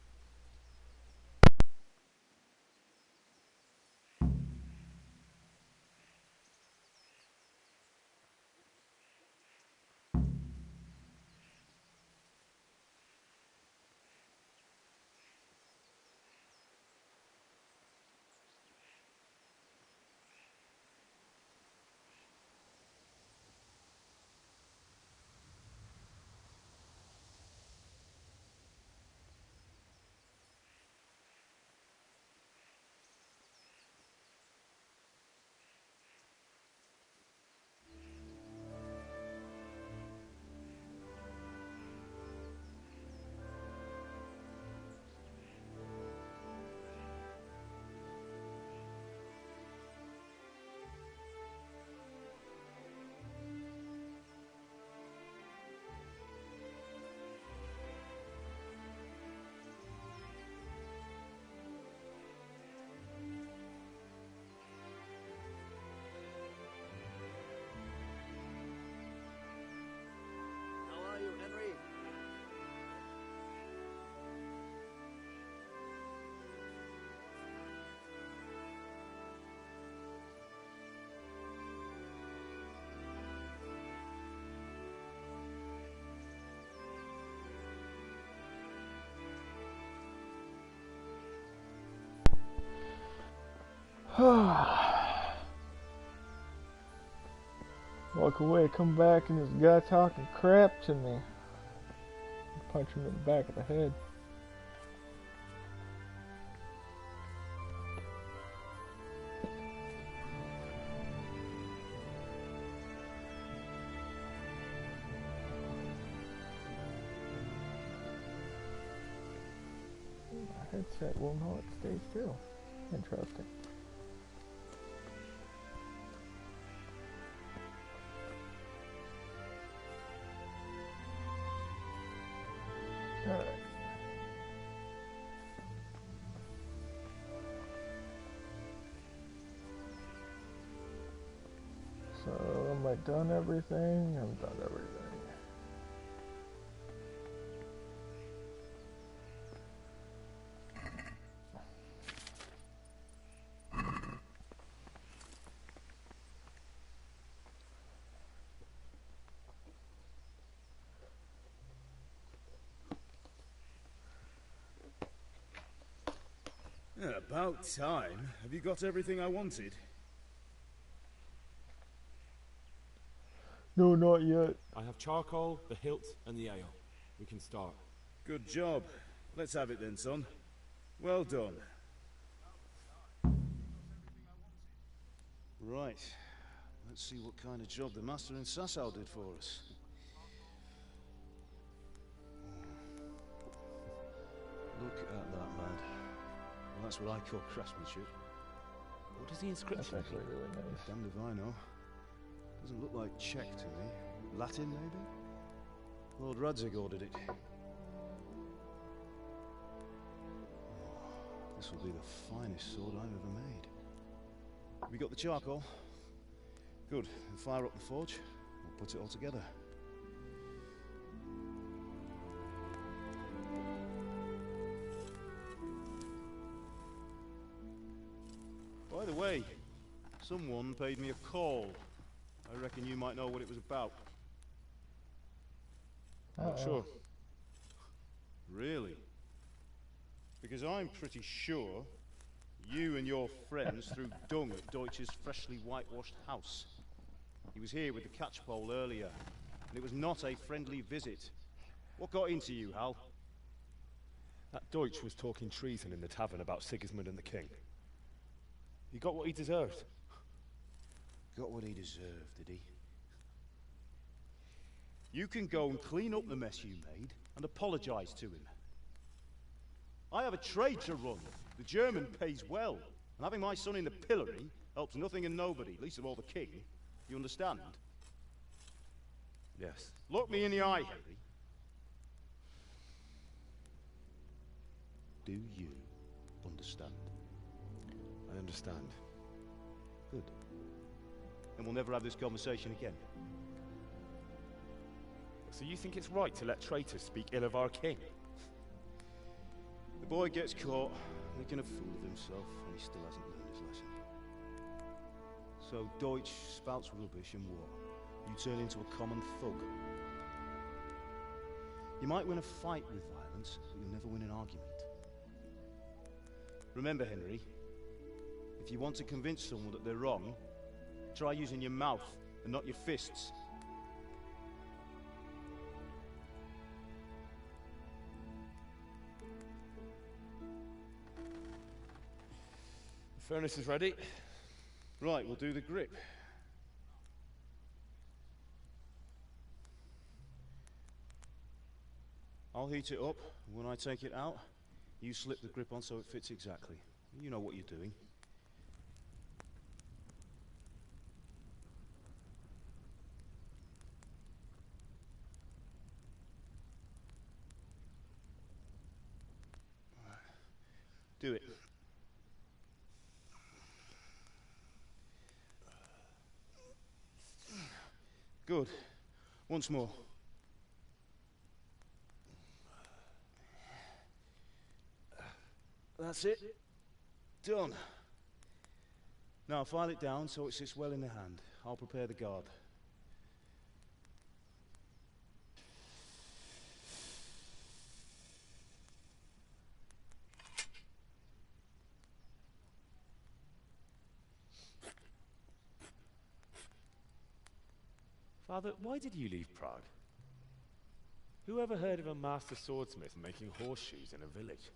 How are you, Henry? Walk away, come back, and this guy talking crap to me. Punch him in the back of the head. My headset will not stay still. Interesting. Alright. So, am I done everything? I've done everything. Yeah, about time. Have you got everything I wanted? No, not yet. I have charcoal, the hilt, and the ale. We can start. Good job. Let's have it then, son. Well done. Right. Let's see what kind of job the master in Sasau did for us. Look at that, lad. Well, that's what I call craftsmanship. What does the inscription That's actually really nice. Damned if I know. Doesn't look like Czech to me. Latin, maybe? Lord Radzig ordered it. This will be the finest sword I've ever made. Have you got the charcoal? Good. Then fire up the forge. We'll put it all together. By the way, someone paid me a call. I reckon you might know what it was about. Not sure. Really? Because I'm pretty sure you and your friends threw dung at Deutsch's freshly whitewashed house. He was here with the catchpole earlier, and it was not a friendly visit. What got into you, Hal? That Deutsch was talking treason in the tavern about Sigismund and the king. He got what he deserved. Got what he deserved, did he? You can go and clean up the mess you made and apologize to him. I have a trade to run. The German pays well, and having my son in the pillory helps nothing and nobody, least of all the king. You understand? Yes. Look me in the eye, Harry. Do you understand? I understand. Good. And we'll never have this conversation again. So you think it's right to let traitors speak ill of our king? The boy gets caught, making a fool of himself, and he still hasn't learned his lesson. So Deutsch spouts rubbish and war. You turn into a common thug. You might win a fight with violence, but you'll never win an argument. Remember, Henry, if you want to convince someone that they're wrong, try using your mouth and not your fists. The furnace is ready. Right, we'll do the grip. I'll heat it up, and when I take it out, you slip the grip on so it fits exactly. You know what you're doing. Do it. Good. Once more. That's it. Done. Now file it down so it sits well in the hand. I'll prepare the guard. Father, why did you leave Prague? Who ever heard of a master swordsmith making horseshoes in a village?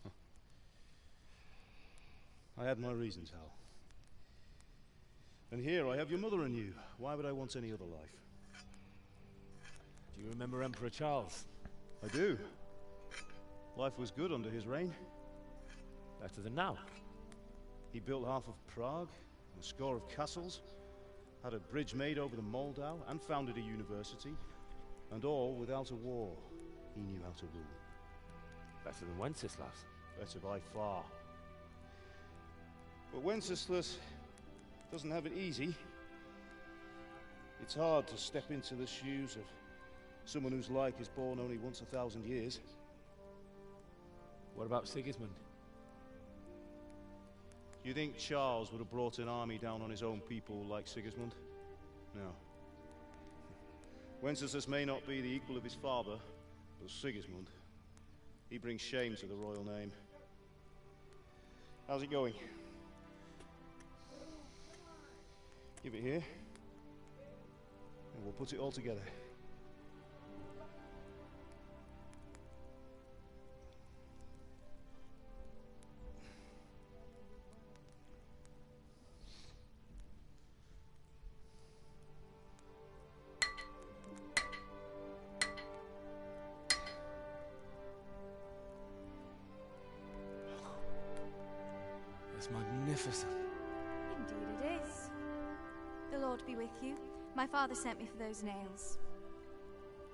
I had my reasons, Hal. And here I have your mother and you. Why would I want any other life? Do you remember Emperor Charles? I do. Life was good under his reign. Better than now. He built half of Prague, a score of castles, had a bridge made over the Moldau, and founded a university, and all without a war. He knew how to rule. Better than Wenceslas. Better by far. But Wenceslas doesn't have it easy. It's hard to step into the shoes of someone whose like is born only once 1,000 years. What about Sigismund? Do you think Charles would have brought an army down on his own people like Sigismund? No. Wenceslas may not be the equal of his father, but Sigismund, he brings shame to the royal name. How's it going? Give it here. and we'll put it all together. It's magnificent. Indeed it is. The Lord be with you. My father sent me for those nails.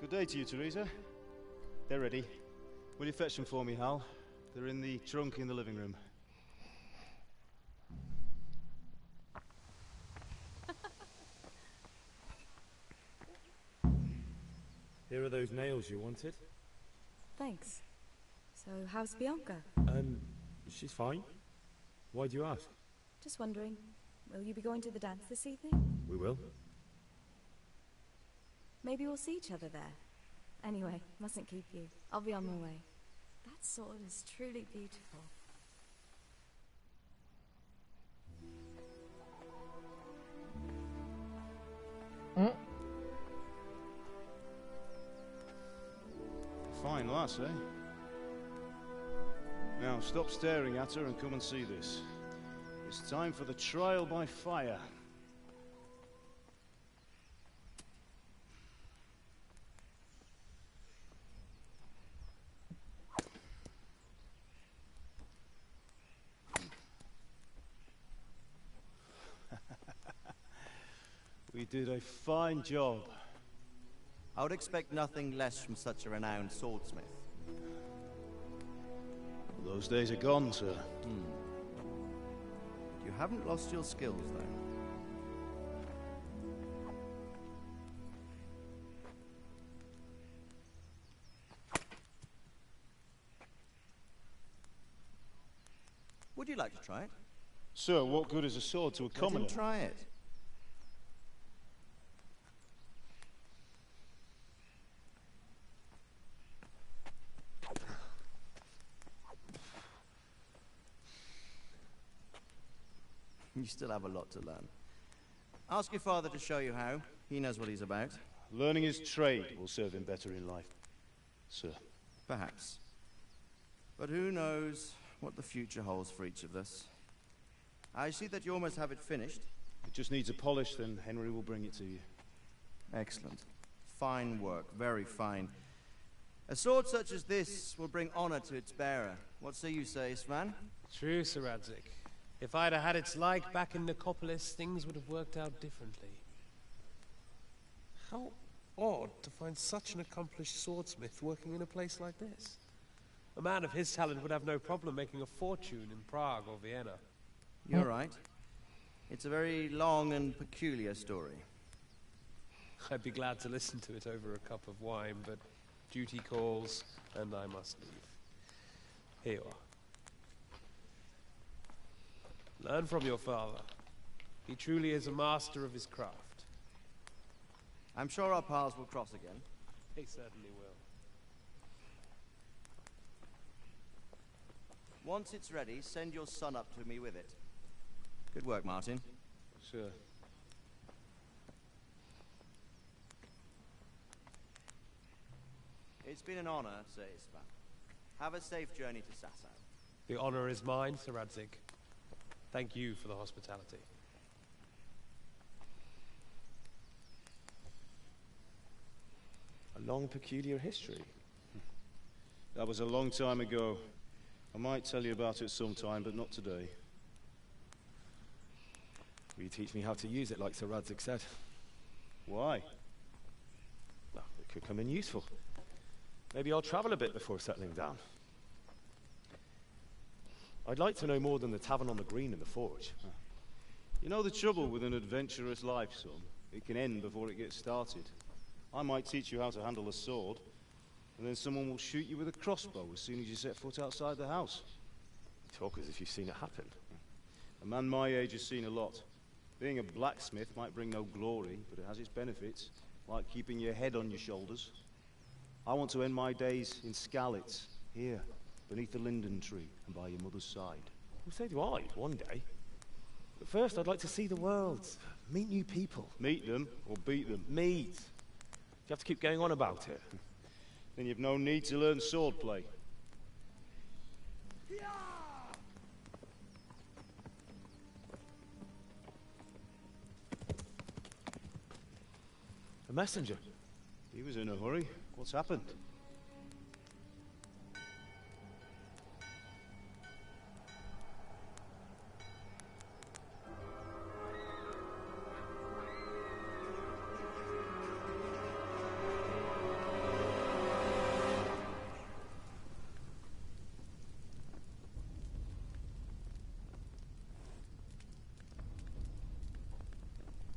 Good day to you, Teresa. They're ready. Will you fetch them for me, Hal? They're in the trunk in the living room. Here are those nails you wanted. Thanks. So, how's Bianca? She's fine. Why do you ask? Just wondering, will you be going to the dance this evening? We will. Maybe we'll see each other there. Anyway, mustn't keep you. I'll be on my way. That sword is truly beautiful. Fine lass, eh? Now, stop staring at her and come and see this. It's time for the trial by fire. We did a fine job. I would expect nothing less from such a renowned swordsmith. Those days are gone, sir. You haven't lost your skills, though. Would you like to try it? Sir, what good is a sword to a commoner? Let him try it. You still have a lot to learn. Ask your father to show you how. He knows what he's about. Learning his trade will serve him better in life, sir. Perhaps. But who knows what the future holds for each of us. I see that you almost have it finished. It just needs a polish, then Henry will bring it to you. Excellent. Fine work, very fine. A sword such as this will bring honor to its bearer. What say you, Svan? True, Sir Radzik. If I'd have had its like back in Nicopolis, things would have worked out differently. How odd to find such an accomplished swordsmith working in a place like this. A man of his talent would have no problem making a fortune in Prague or Vienna. You're right. It's a very long and peculiar story. I'd be glad to listen to it over a cup of wine, but duty calls, and I must leave. Here you are. Learn from your father. He truly is a master of his craft. I'm sure our paths will cross again. He certainly will. Once it's ready, send your son up to me with it. Good work, Martin. Sure. It's been an honor, Sir Isvan. Have a safe journey to Sasau. The honor is mine, Sir Radzik. Thank you for the hospitality. A long, peculiar history. That was a long time ago. I might tell you about it sometime, but not today. Will you teach me how to use it like Sir Radzik said? Why? Well, it could come in useful. Maybe I'll travel a bit before settling down. I'd like to know more than the tavern on the green and the forge. You know the trouble with an adventurous life, son? It can end before it gets started. I might teach you how to handle a sword, and then someone will shoot you with a crossbow as soon as you set foot outside the house. You talk as if you've seen it happen. A man my age has seen a lot. Being a blacksmith might bring no glory, but it has its benefits, like keeping your head on your shoulders. I want to end my days in Skalitz, here, beneath the linden tree and by your mother's side. Well, so do I, one day. But first, I'd like to see the world, meet new people. Meet them or beat them? Meet. You have to keep going on about it. Then you've no need to learn swordplay. A messenger. He was in a hurry. What's happened?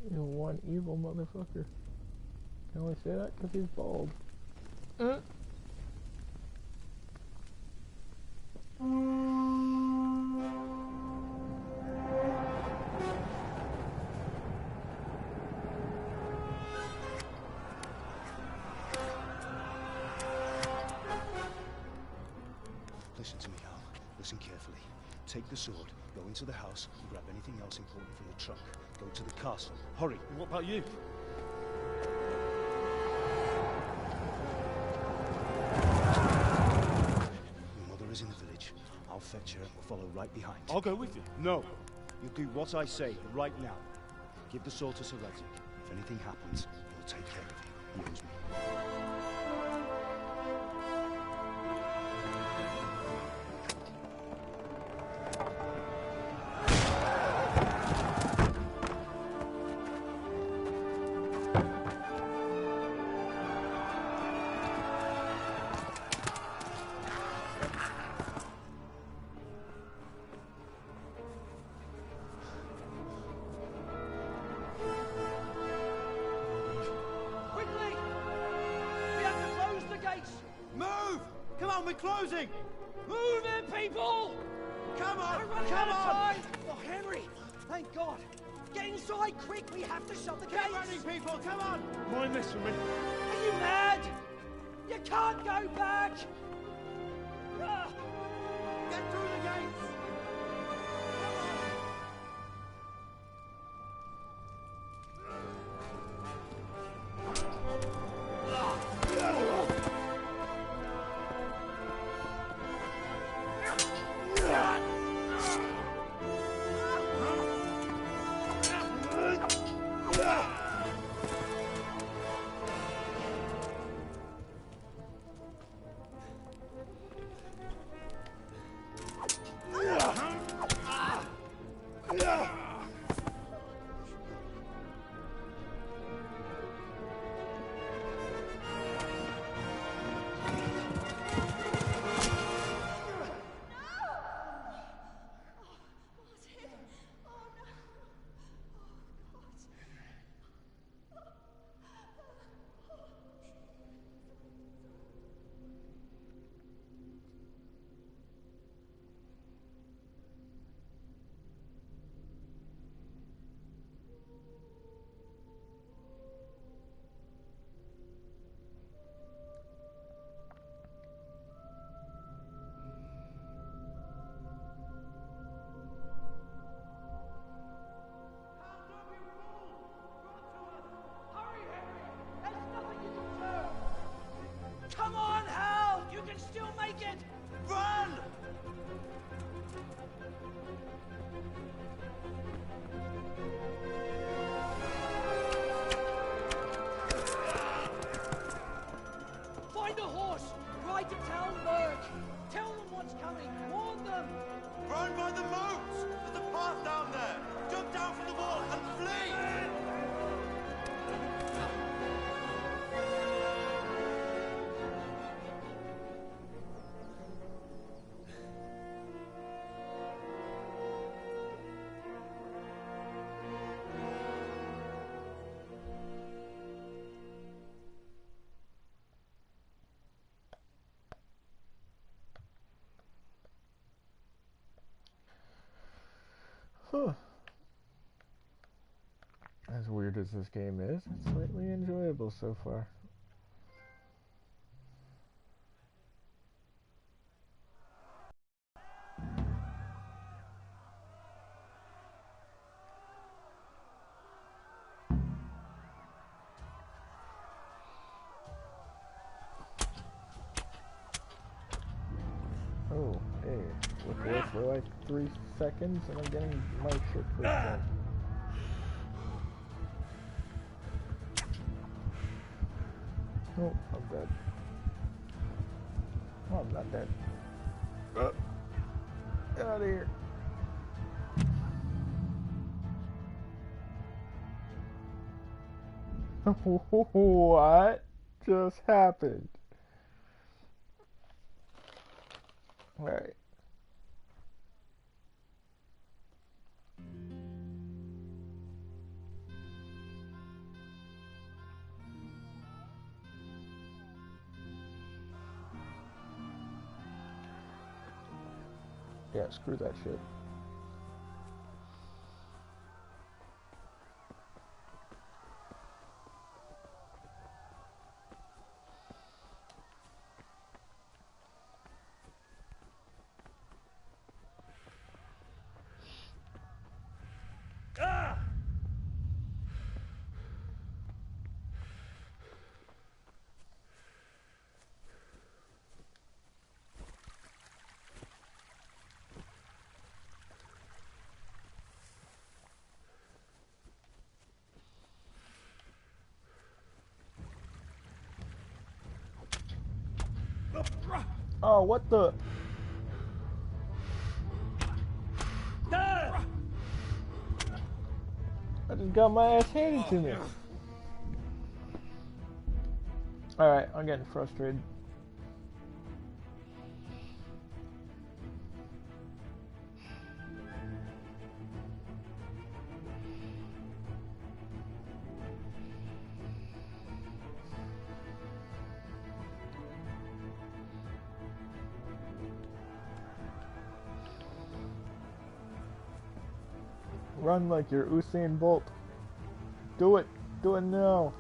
You're one evil motherfucker. Can only say that because he's bald. Listen to me, Al. Listen carefully. Take the sword, go into the house, and grab anything else important from the trunk. Go to the castle. Hurry. And what about you? Your mother is in the village. I'll fetch her and we'll follow right behind. I'll go with you. No. You'll do what I say right now. Give the sword to Sir Radzik. If anything happens, he'll take care of you. He owes me. We're closing! Move it, people! Come on! We're running Come out of on! time! Oh, Henry! Thank God! Get inside, quick! We have to shut the gates! Keep running, people! Come on! Mind this for me. Are you mad? You can't go back! Get through the gates! Come on, Hal! You can still make it! Run! Find a horse! Ride to town, Merc! Tell them what's coming! Warn them! Run by the moats! There's a path down there! Jump down from the wall and flee! Huh. As weird as this game is, it's slightly enjoyable so far. like 3 seconds and I'm getting my shit pushed in. Oh, I'm dead. Oh, I'm not dead. Get out of here. What just happened? Alright. Yeah, screw that shit. Oh, what the? I just got my ass handed to me. Alright, I'm getting frustrated. Run like you're Usain Bolt. Do it. Do it now.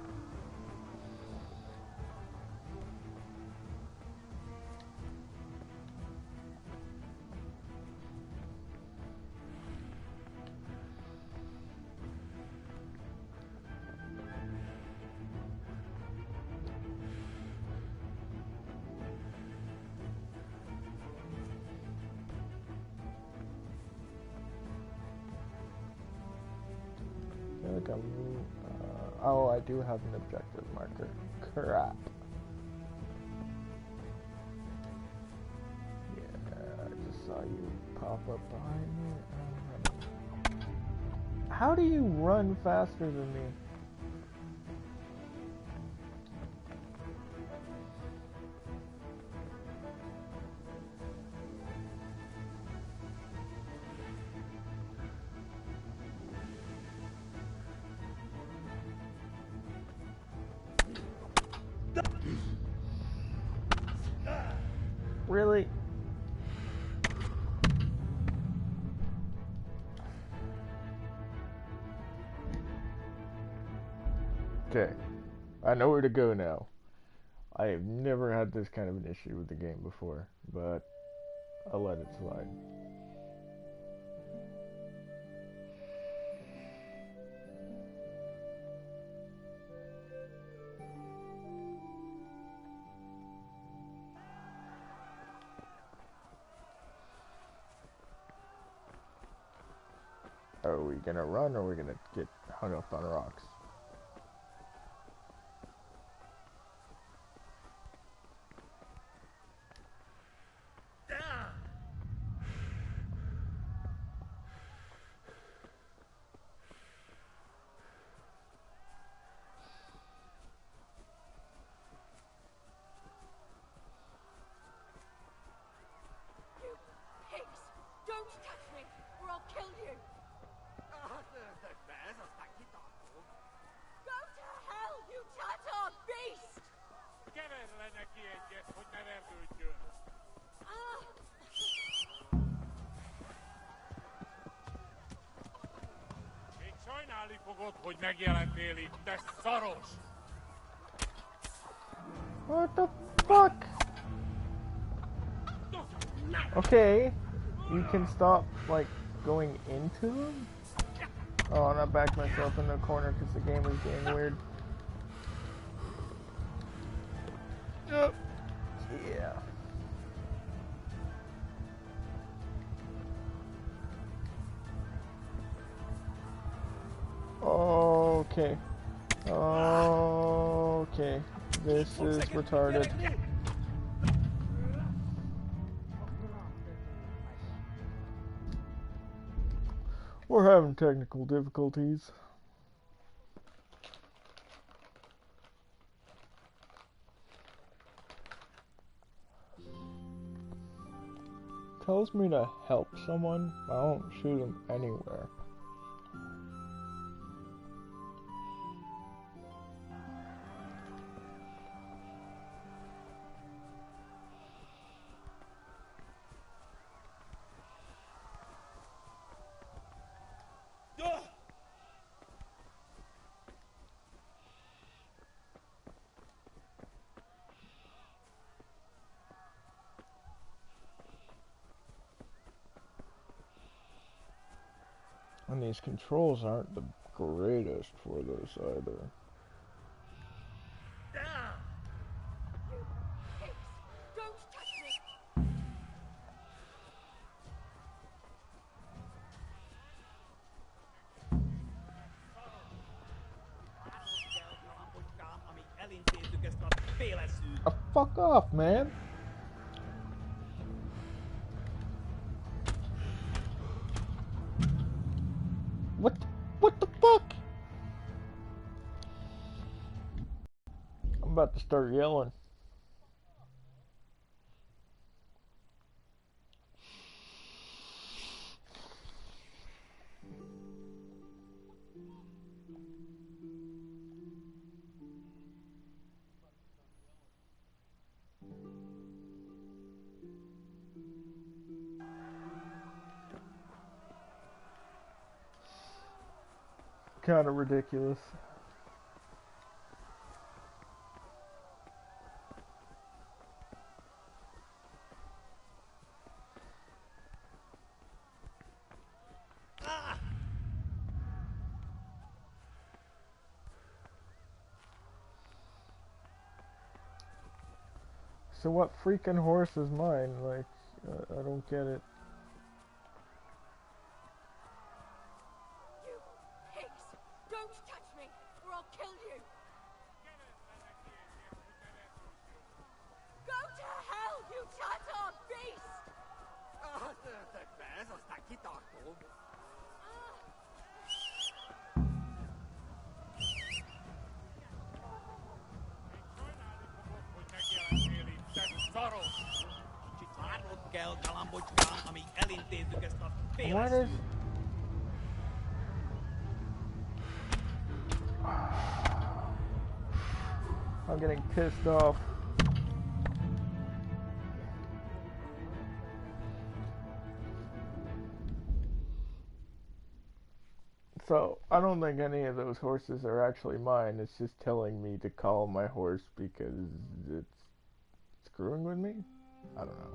Oh, I do have an objective marker. Crap. Yeah, I just saw you pop up behind me. How do you run faster than me? Really? Okay, I know where to go now. I have never had this kind of an issue with the game before, but I'll let it slide. Are we gonna run or are we gonna get hung up on rocks? Hogy megjelentél itt, te szaros! What the fuck? Okay, you can stop, like, going into them? Oh, and I backed myself in the corner because the game was getting weird. Yep. Yeah. Okay. Okay. This is retarded. We're having technical difficulties. Tells me to help someone. I don't shoot them anywhere. And these controls aren't the greatest for this either. Fuck off, man. What the fuck? I'm about to start yelling. Kind of ridiculous. So what freaking horse is mine? Like, I don't get it. You pigs! Don't touch me, or I'll kill you! Go to hell, you Tatar beast! What is... I'm getting pissed off. So, I don't think any of those horses are actually mine. It's just telling me to call my horse because it's screwing with me? I don't know.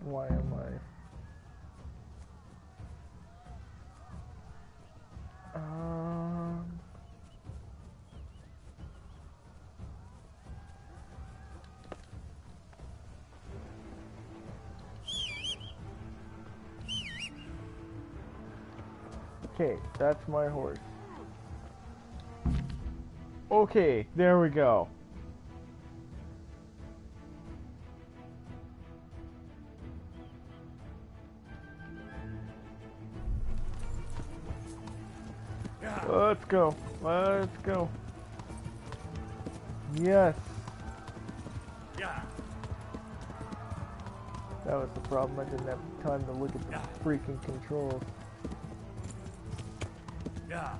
Why am I? Okay, that's my horse. Okay, there we go. Let's go. Let's go. Yes. Yeah. That was the problem. I didn't have time to look at the freaking controls. Yeah.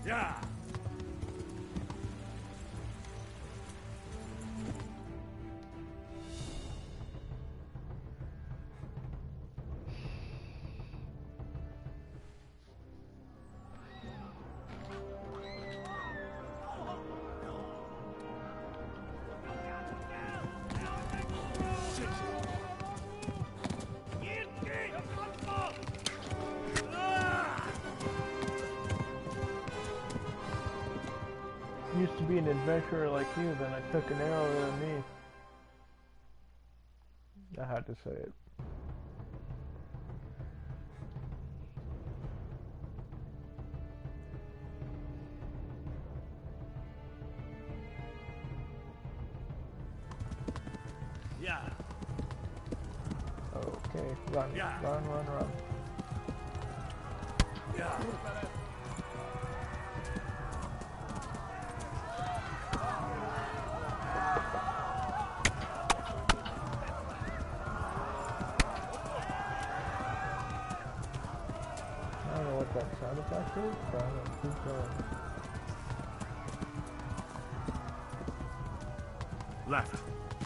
Yeah. Used to be an adventurer like you, then I took an arrow to the knee. I had to say it. Yeah. Okay, run, Yeah. run. Yeah. I don't know what that sound effect is, but I'm gonna keep going. Left.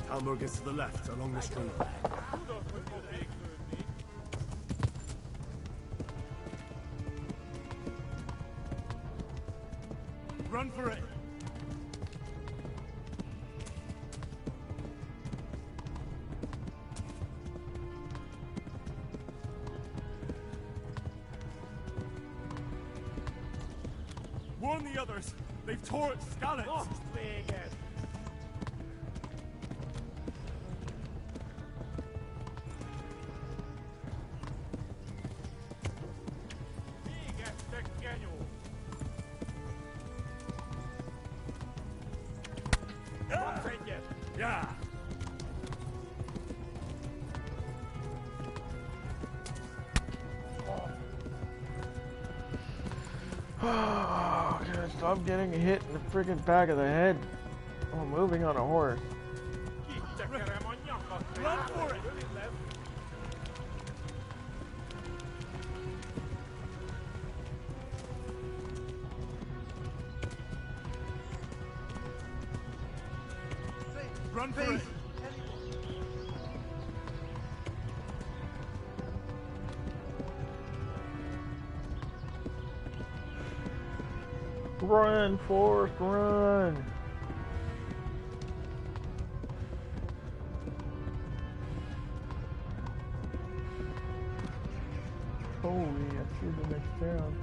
Talmor is to the left, along the street. Run for it! Warn the others! They've tore its scallops! Yeah! Oh, can I stop getting hit in the freaking back of the head while moving on a horse? Run for it! Run for it! Run, Forrest, run! Holy, I see the next town.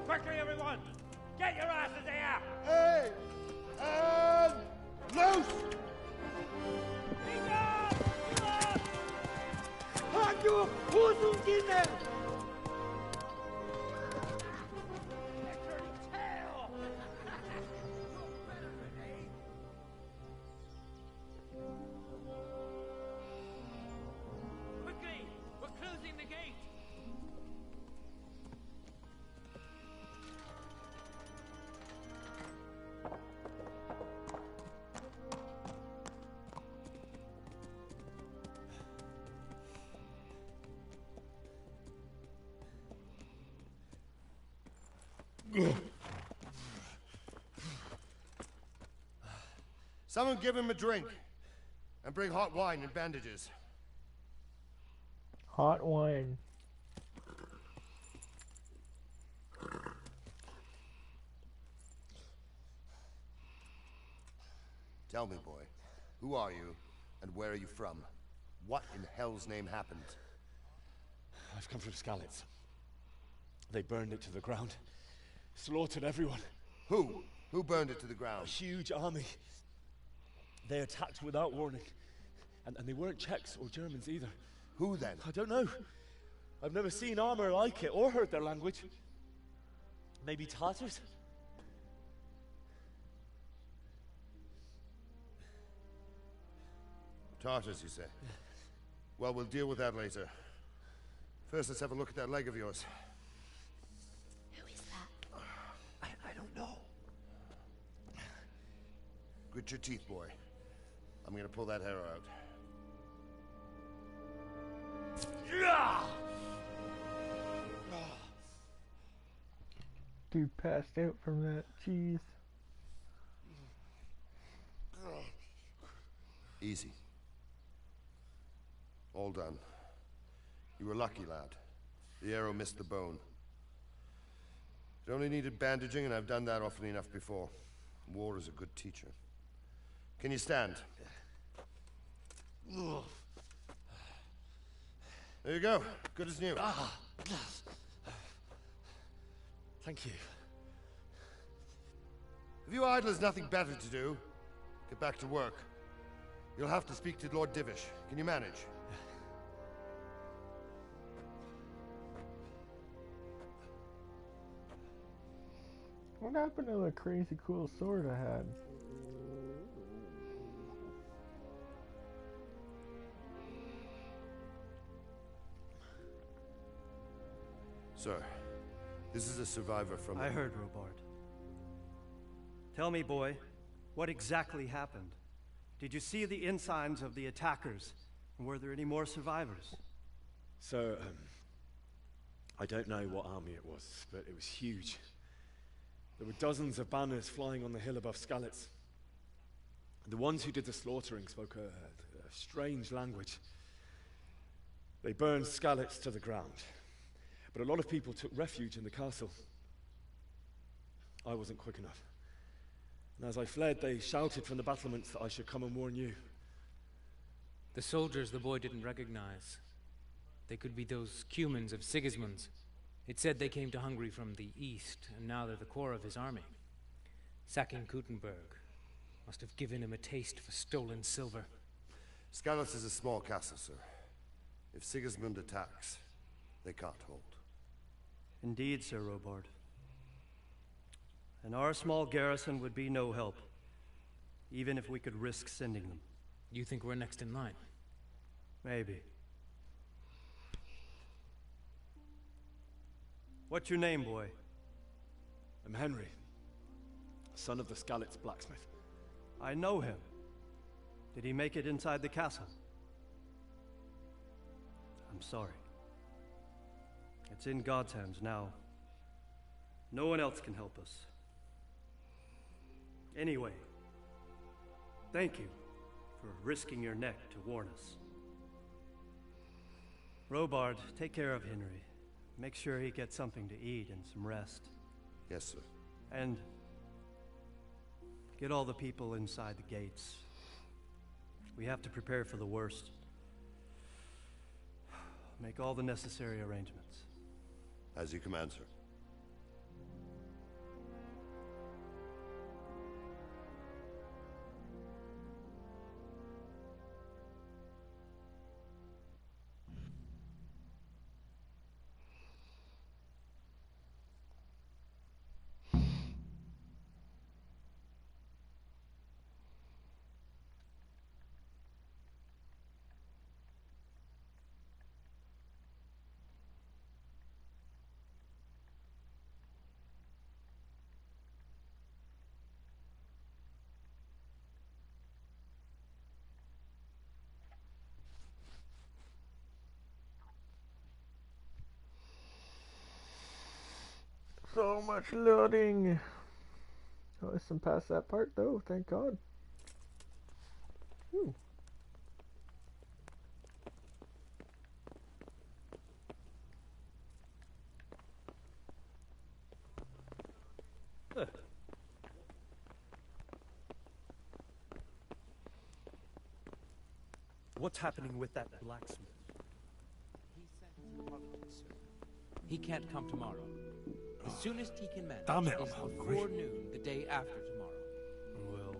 Quickly, everyone! Get your asses here! Hey! And loose! Haku, who's in there? Quickly! We're closing the gate! Someone give him a drink. And bring hot wine and bandages. Hot wine. Tell me, boy, who are you, and where are you from? What in hell's name happened? I've come from Skalitz. They burned it to the ground. Slaughtered everyone. Who? Who burned it to the ground? A huge army. They attacked without warning. And they weren't Czechs or Germans either. Who then? I don't know. I've never seen armor like it or heard their language. Maybe Tartars? Tartars, you say? Well, we'll deal with that later. First, let's have a look at that leg of yours. Who is that? I don't know. Grit your teeth, boy. I'm gonna pull that hair out. Dude passed out from that. Jeez. Easy. All done. You were lucky, lad. The arrow missed the bone. It only needed bandaging, and I've done that often enough before. War is a good teacher. Can you stand? There you go. Good as new. Thank you. If you idlers nothing better to do, get back to work. You'll have to speak to Lord Divish. Can you manage? What happened to the crazy cool sword I had? Sir, this is a survivor from... I heard, Robard. Tell me, boy, what exactly happened? Did you see the ensigns of the attackers? And were there any more survivors? So, I don't know what army it was, but it was huge. There were dozens of banners flying on the hill above Skalitz. The ones who did the slaughtering spoke a strange language. They burned Skalitz to the ground, but a lot of people took refuge in the castle. I wasn't quick enough. And as I fled, they shouted from the battlements that I should come and warn you. The soldiers the boy didn't recognize. They could be those Cumans of Sigismund's. It said they came to Hungary from the east, and now they're the core of his army. Sacking Kuttenberg must have given him a taste for stolen silver. Skalitz is a small castle, sir. If Sigismund attacks, they can't hold. Indeed, Sir Robard. And our small garrison would be no help, even if we could risk sending them. You think we're next in line? Maybe. What's your name, boy? I'm Henry, son of the Skalitz blacksmith. I know him. Did he make it inside the castle? I'm sorry. It's in God's hands now. No one else can help us. Anyway, thank you for risking your neck to warn us. Robard, take care of Henry. Make sure he gets something to eat and some rest. Yes, sir. And get all the people inside the gates. We have to prepare for the worst. Make all the necessary arrangements. As you command, sir. So much loading. Oh, listen past that part though, thank God. Ooh. What's happening with that blacksmith? He can't come tomorrow. The soonest he can manage Damn it, is I'm hungry. before noon, the day after tomorrow. Well,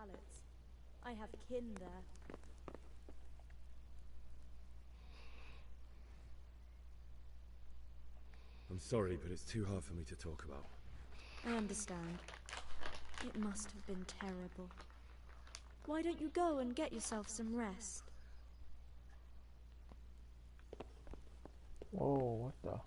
Skalitz. I have kin there. I'm sorry, but it's too hard for me to talk about. I understand. It must have been terrible. Why don't you go and get yourself some rest? Whoa, what the?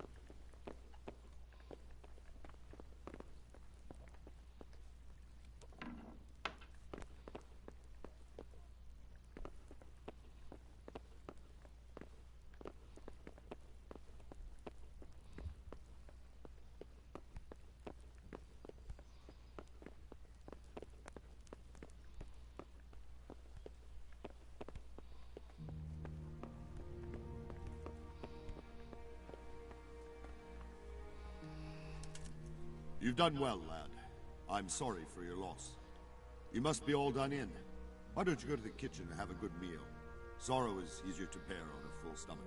You've done well, lad. I'm sorry for your loss. You must be all done in. Why don't you go to the kitchen and have a good meal? Sorrow is easier to bear on a full stomach.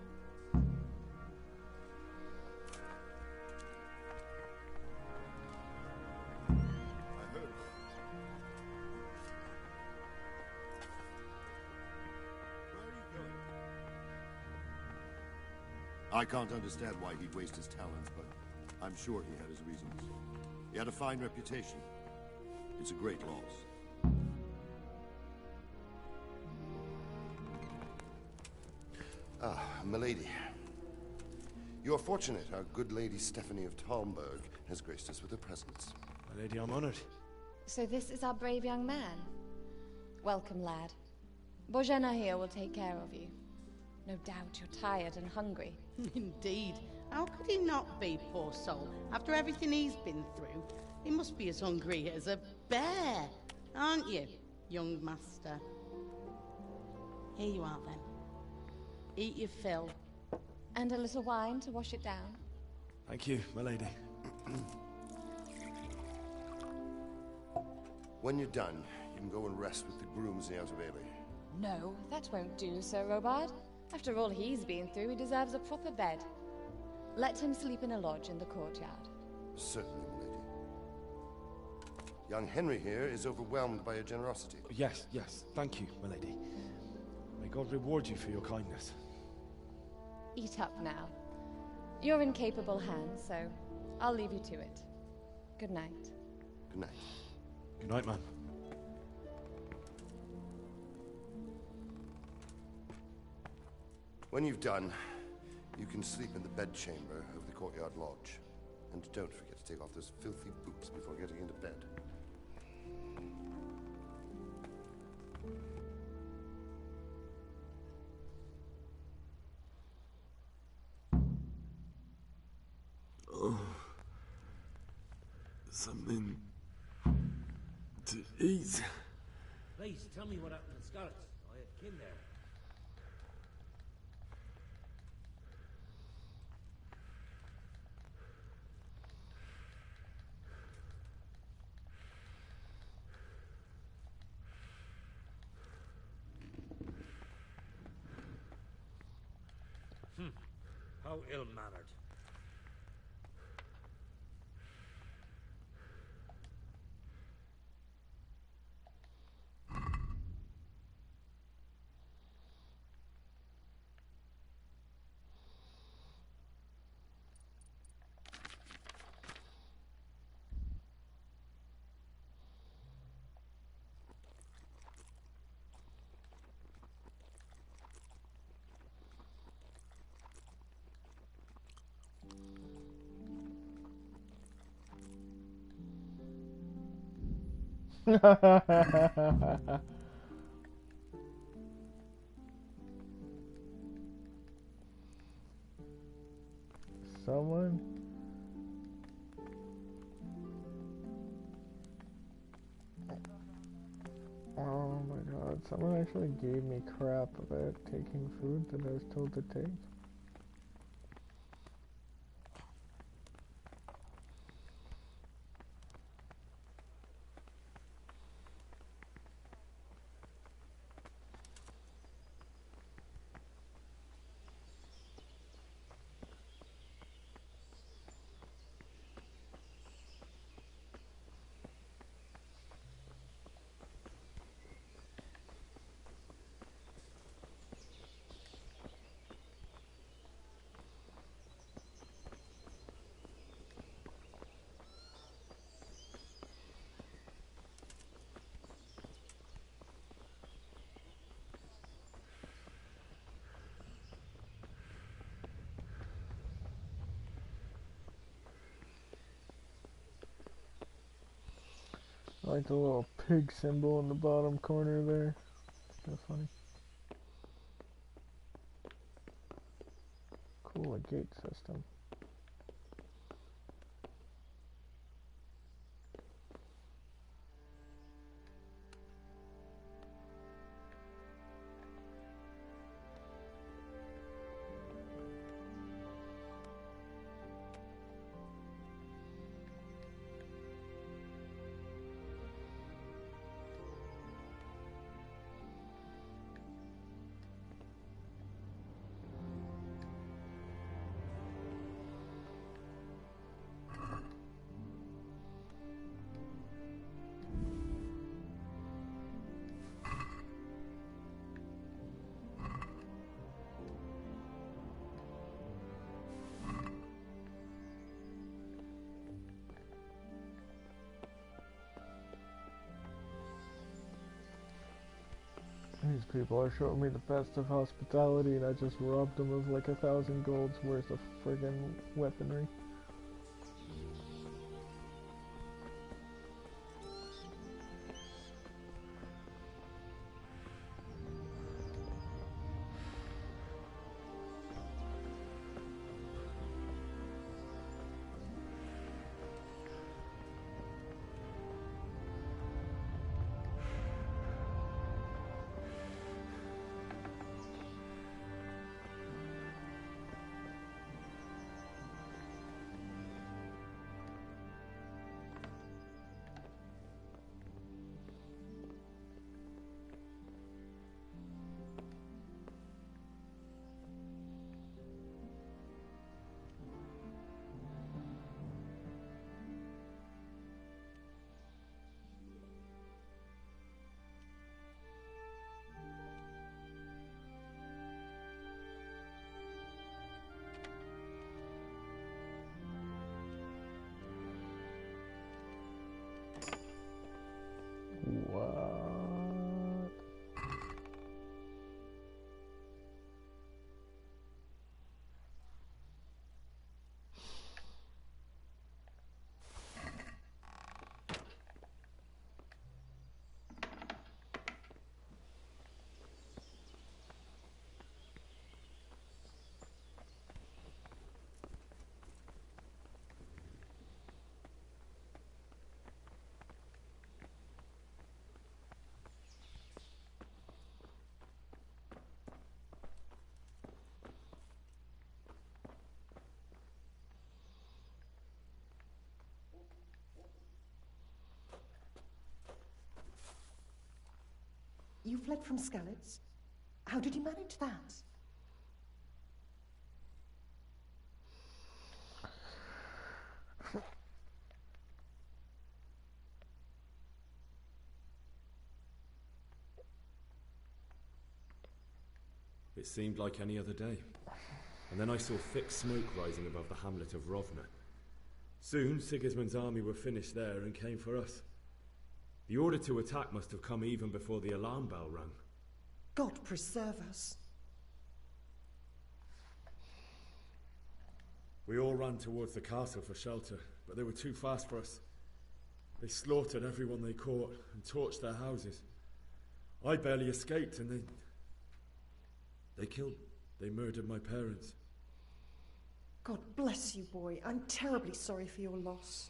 I heard. Where are you going? I can't understand why he'd waste his talents, but I'm sure he had his reasons. He had a fine reputation. It's a great loss. Ah, milady. You are fortunate our good lady Stephanie of Talmberg has graced us with her presence. My lady, I'm honored. So this is our brave young man. Welcome, lad. Bozhena here will take care of you. No doubt you're tired and hungry. Indeed. How could he not be, poor soul? After everything he's been through, he must be as hungry as a bear, aren't you, young master? Here you are, then. Eat your fill. And a little wine to wash it down. Thank you, my lady. When you're done, you can go and rest with the grooms in the Outer Bailey. No, that won't do, Sir Robard. After all he's been through, he deserves a proper bed. Let him sleep in a lodge in the courtyard. Certainly, milady. Young Henry here is overwhelmed by your generosity. Yes, yes. Thank you, my lady. May God reward you for your kindness. Eat up now. You're in capable hands, so I'll leave you to it. Good night. Good night. Good night, man. When you've done, you can sleep in the bedchamber of the courtyard lodge. And don't forget to take off those filthy boots before getting into bed. Oh. Something to eat. Please, tell me what happened to Skalitz. I had kin there. How ill-mannered. Someone? Oh my god, someone actually gave me crap about taking food that I was told to take. like the little pig symbol in the bottom corner there. That's funny. Cool, a gate system. These people are showing me the best of hospitality, and I just robbed them of like 1,000 golds worth of friggin' weaponry. What? You fled from Skalitz? How did you manage that? It seemed like any other day. And then I saw thick smoke rising above the hamlet of Rovna. Soon, Sigismund's army were finished there and came for us. The order to attack must have come even before the alarm bell rang. God preserve us. We all ran towards the castle for shelter, but they were too fast for us. They slaughtered everyone they caught and torched their houses. I barely escaped, and they murdered my parents. God bless you, boy. I'm terribly sorry for your loss.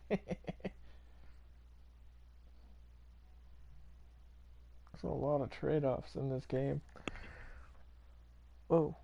There's a lot of trade-offs in this game. Whoa.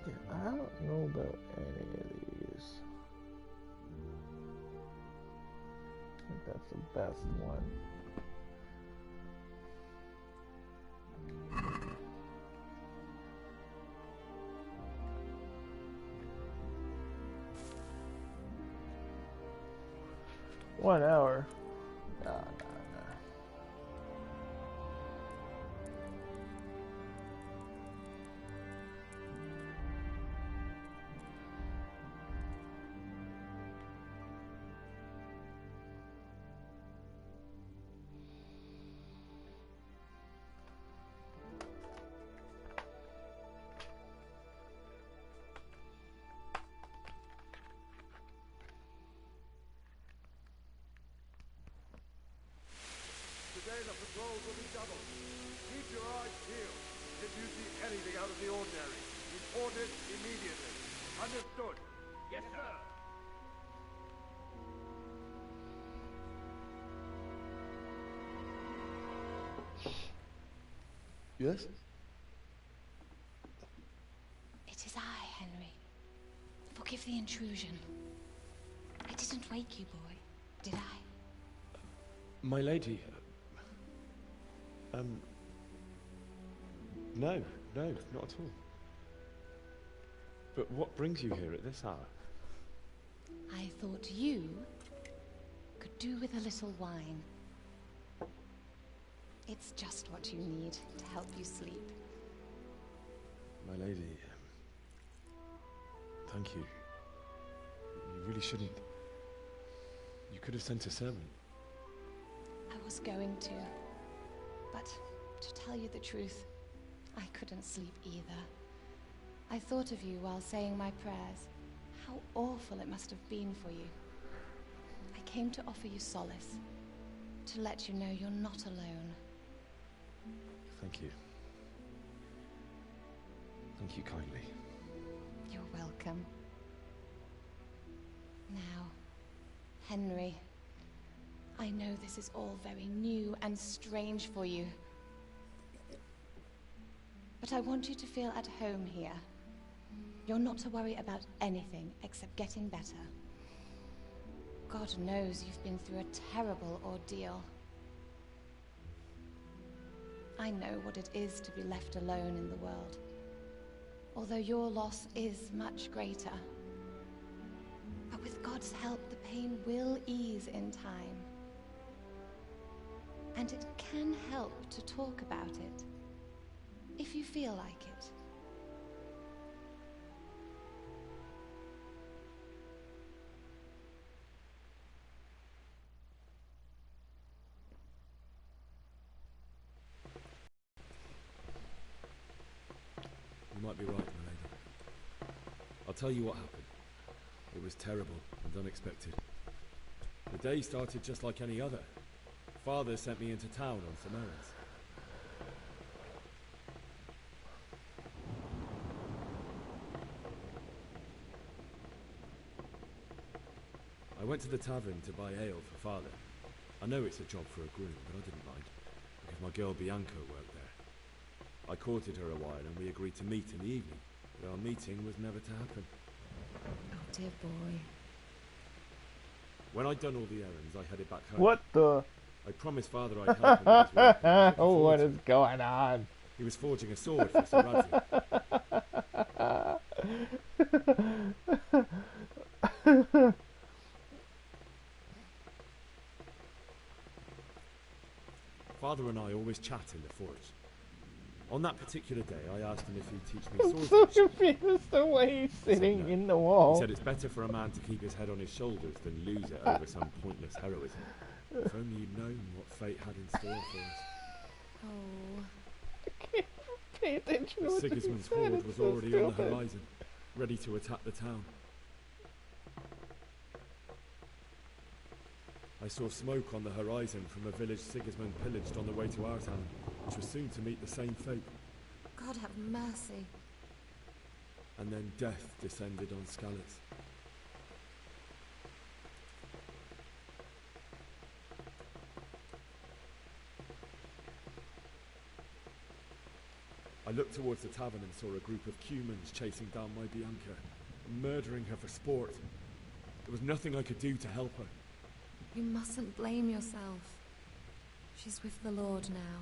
Yeah, I don't know about any of these. I think that's the best one. One hour. Nah. 'Yes? It is I, Henry. Forgive the intrusion. I didn't wake you, boy, did I? My lady... No, not at all. But what brings you here at this hour? I thought you could do with a little wine. It's just what you need to help you sleep. My lady... thank you. You really shouldn't. You could have sent a servant. I was going to. But, to tell you the truth, I couldn't sleep either. I thought of you while saying my prayers. How awful it must have been for you. I came to offer you solace. To let you know you're not alone. Thank you. Thank you kindly. You're welcome. Now, Henry, I know this is all very new and strange for you. But I want you to feel at home here. You're not to worry about anything except getting better. God knows you've been through a terrible ordeal. I know what it is to be left alone in the world. Although your loss is much greater. But with God's help, the pain will ease in time. And it can help to talk about it, if you feel like it. You might be right, my lady. I'll tell you what happened. It was terrible and unexpected. The day started just like any other. Father sent me into town on some errands. I went to the tavern to buy ale for Father. I know it's a job for a groom, but I didn't mind, because my girl Bianca worked there. I courted her a while and we agreed to meet in the evening, but our meeting was never to happen. Oh, dear boy. When I'd done all the errands, I headed back home. What the? I promised Father I'd help him with his work. Oh, what is going on? He was forging a sword for Sir Radzik. Father and I always chat in the forge. On that particular day, I asked him if he'd teach me I'm swordsmanship. so confused the way he's sitting in the wall. He said it's better for a man to keep his head on his shoulders than lose it over some pointless heroism. If only you'd known what fate had in store for us. Oh. I can't pay attention to what Sigismund's you said. horde It's was so already on the stupid. horizon, ready to attack the town. I saw smoke on the horizon from a village Sigismund pillaged on the way to our town, which was soon to meet the same fate. God have mercy. And then death descended on Skalitz. I looked towards the tavern and saw a group of Cumans chasing down my Bianca, murdering her for sport. There was nothing I could do to help her. You mustn't blame yourself. She's with the Lord now.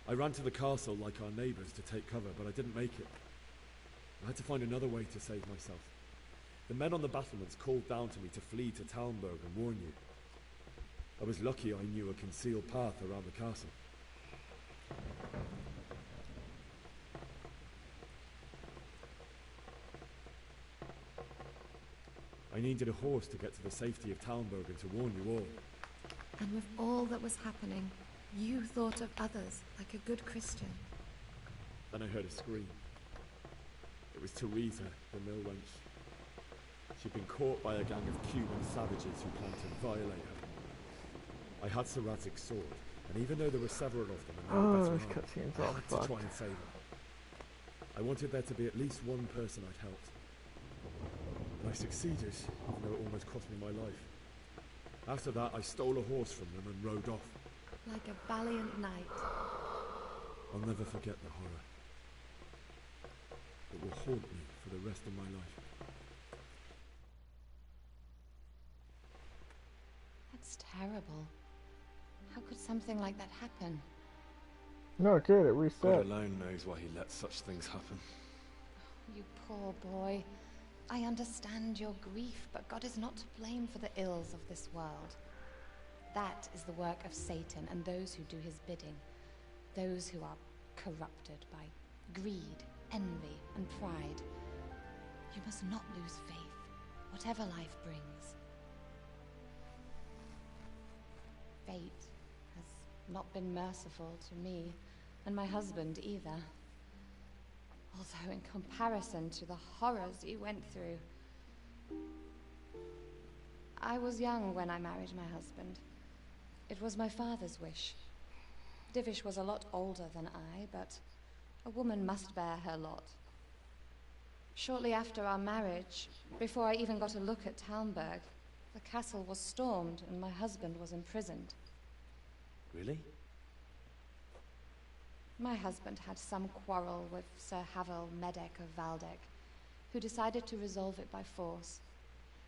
I ran to the castle like our neighbours to take cover, but I didn't make it. I had to find another way to save myself. The men on the battlements called down to me to flee to Talmberg and warn you. I was lucky I knew a concealed path around the castle. I needed a horse to get to the safety of Talmberg and to warn you all. And with all that was happening, you thought of others like a good Christian. Then I heard a scream. It was Teresa, the mill wench. She'd been caught by a gang of Cuban savages who planned to violate her. I had Sir Radzig's sword, and even though there were several of them and no better this armed, cutscene's I all had to fucked. try and save her. I wanted there to be at least one person I'd helped. And I succeeded, even though it almost cost me my life. After that, I stole a horse from them and rode off. Like a valiant knight. I'll never forget the horror. It will haunt me for the rest of my life. That's terrible. How could something like that happen? No, good, it reset. God alone knows why he lets such things happen. You poor boy. I understand your grief, but God is not to blame for the ills of this world. That is the work of Satan and those who do his bidding. Those who are corrupted by greed, envy, and pride. You must not lose faith, whatever life brings. Fate has not been merciful to me, and my husband either. Although in comparison to the horrors you went through. I was young when I married my husband. It was my father's wish. Divish was a lot older than I, but a woman must bear her lot. Shortly after our marriage, before I even got a look at Talmberg, the castle was stormed and my husband was imprisoned. Really? My husband had some quarrel with Sir Havel Medek of Valdek, who decided to resolve it by force.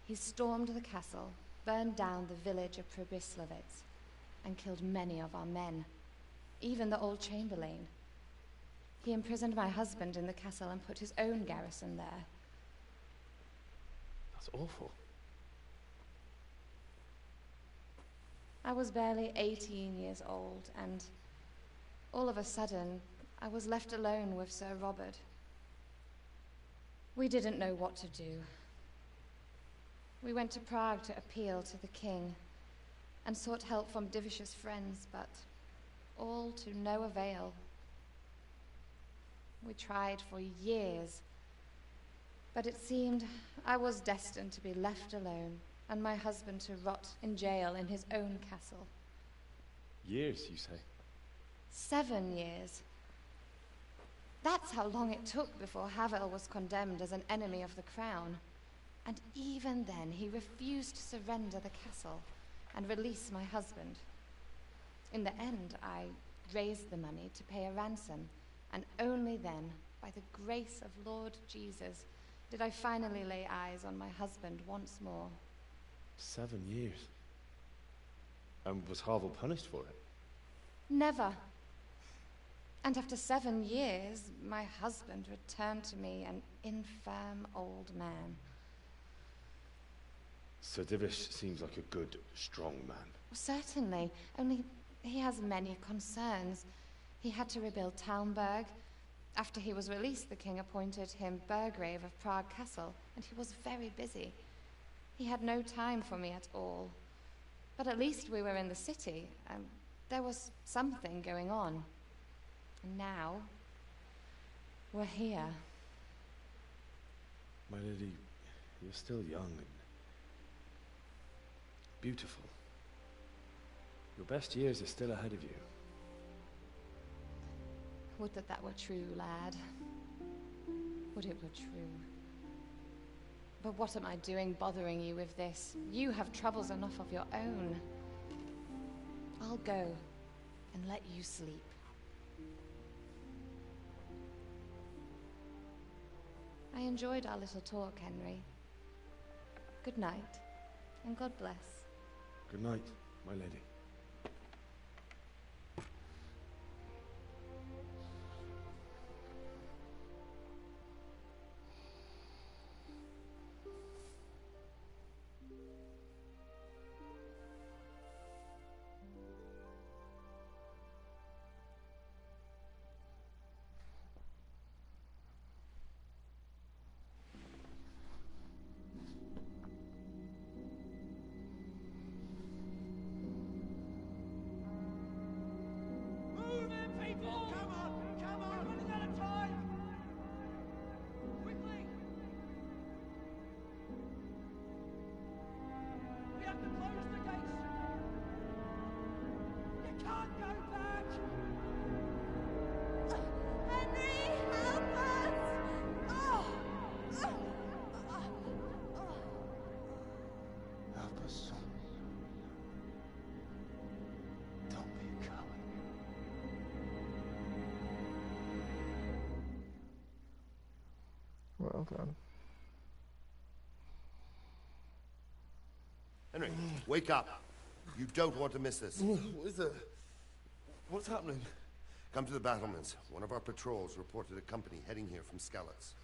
He stormed the castle, burned down the village of Probislavitz, and killed many of our men, even the old chamberlain. He imprisoned my husband in the castle and put his own garrison there. That's awful. I was barely 18 years old, and all of a sudden, I was left alone with Sir Robert. We didn't know what to do. We went to Prague to appeal to the king, and sought help from Divish's friends, but all to no avail. We tried for years, but it seemed I was destined to be left alone, and my husband to rot in jail in his own castle. Years, you say? 7 years. That's how long it took before Havel was condemned as an enemy of the crown. And even then, he refused to surrender the castle and release my husband. In the end, I raised the money to pay a ransom, and only then, by the grace of Lord Jesus, did I finally lay eyes on my husband once more. 7 years. And was Harvel punished for it? Never. And after 7 years, my husband returned to me, an infirm old man. Sir Divish seems like a good, strong man. Certainly, only he has many concerns. He had to rebuild Talmberg. After he was released, the king appointed him Burgrave of Prague Castle, and he was very busy. He had no time for me at all. But at least we were in the city, and there was something going on. And now, we're here. My lady, you're still young and beautiful. Your best years are still ahead of you. Would that that were true, lad. Would it were true. But what am I doing bothering you with this? You have troubles enough of your own. I'll go and let you sleep. I enjoyed our little talk, Henry. Good night, and God bless. Good night, my lady. Well done. Henry, wake up. You don't want to miss this. What is it? What's happening? Come to the battlements. One of our patrols reported a company heading here from Skalitz.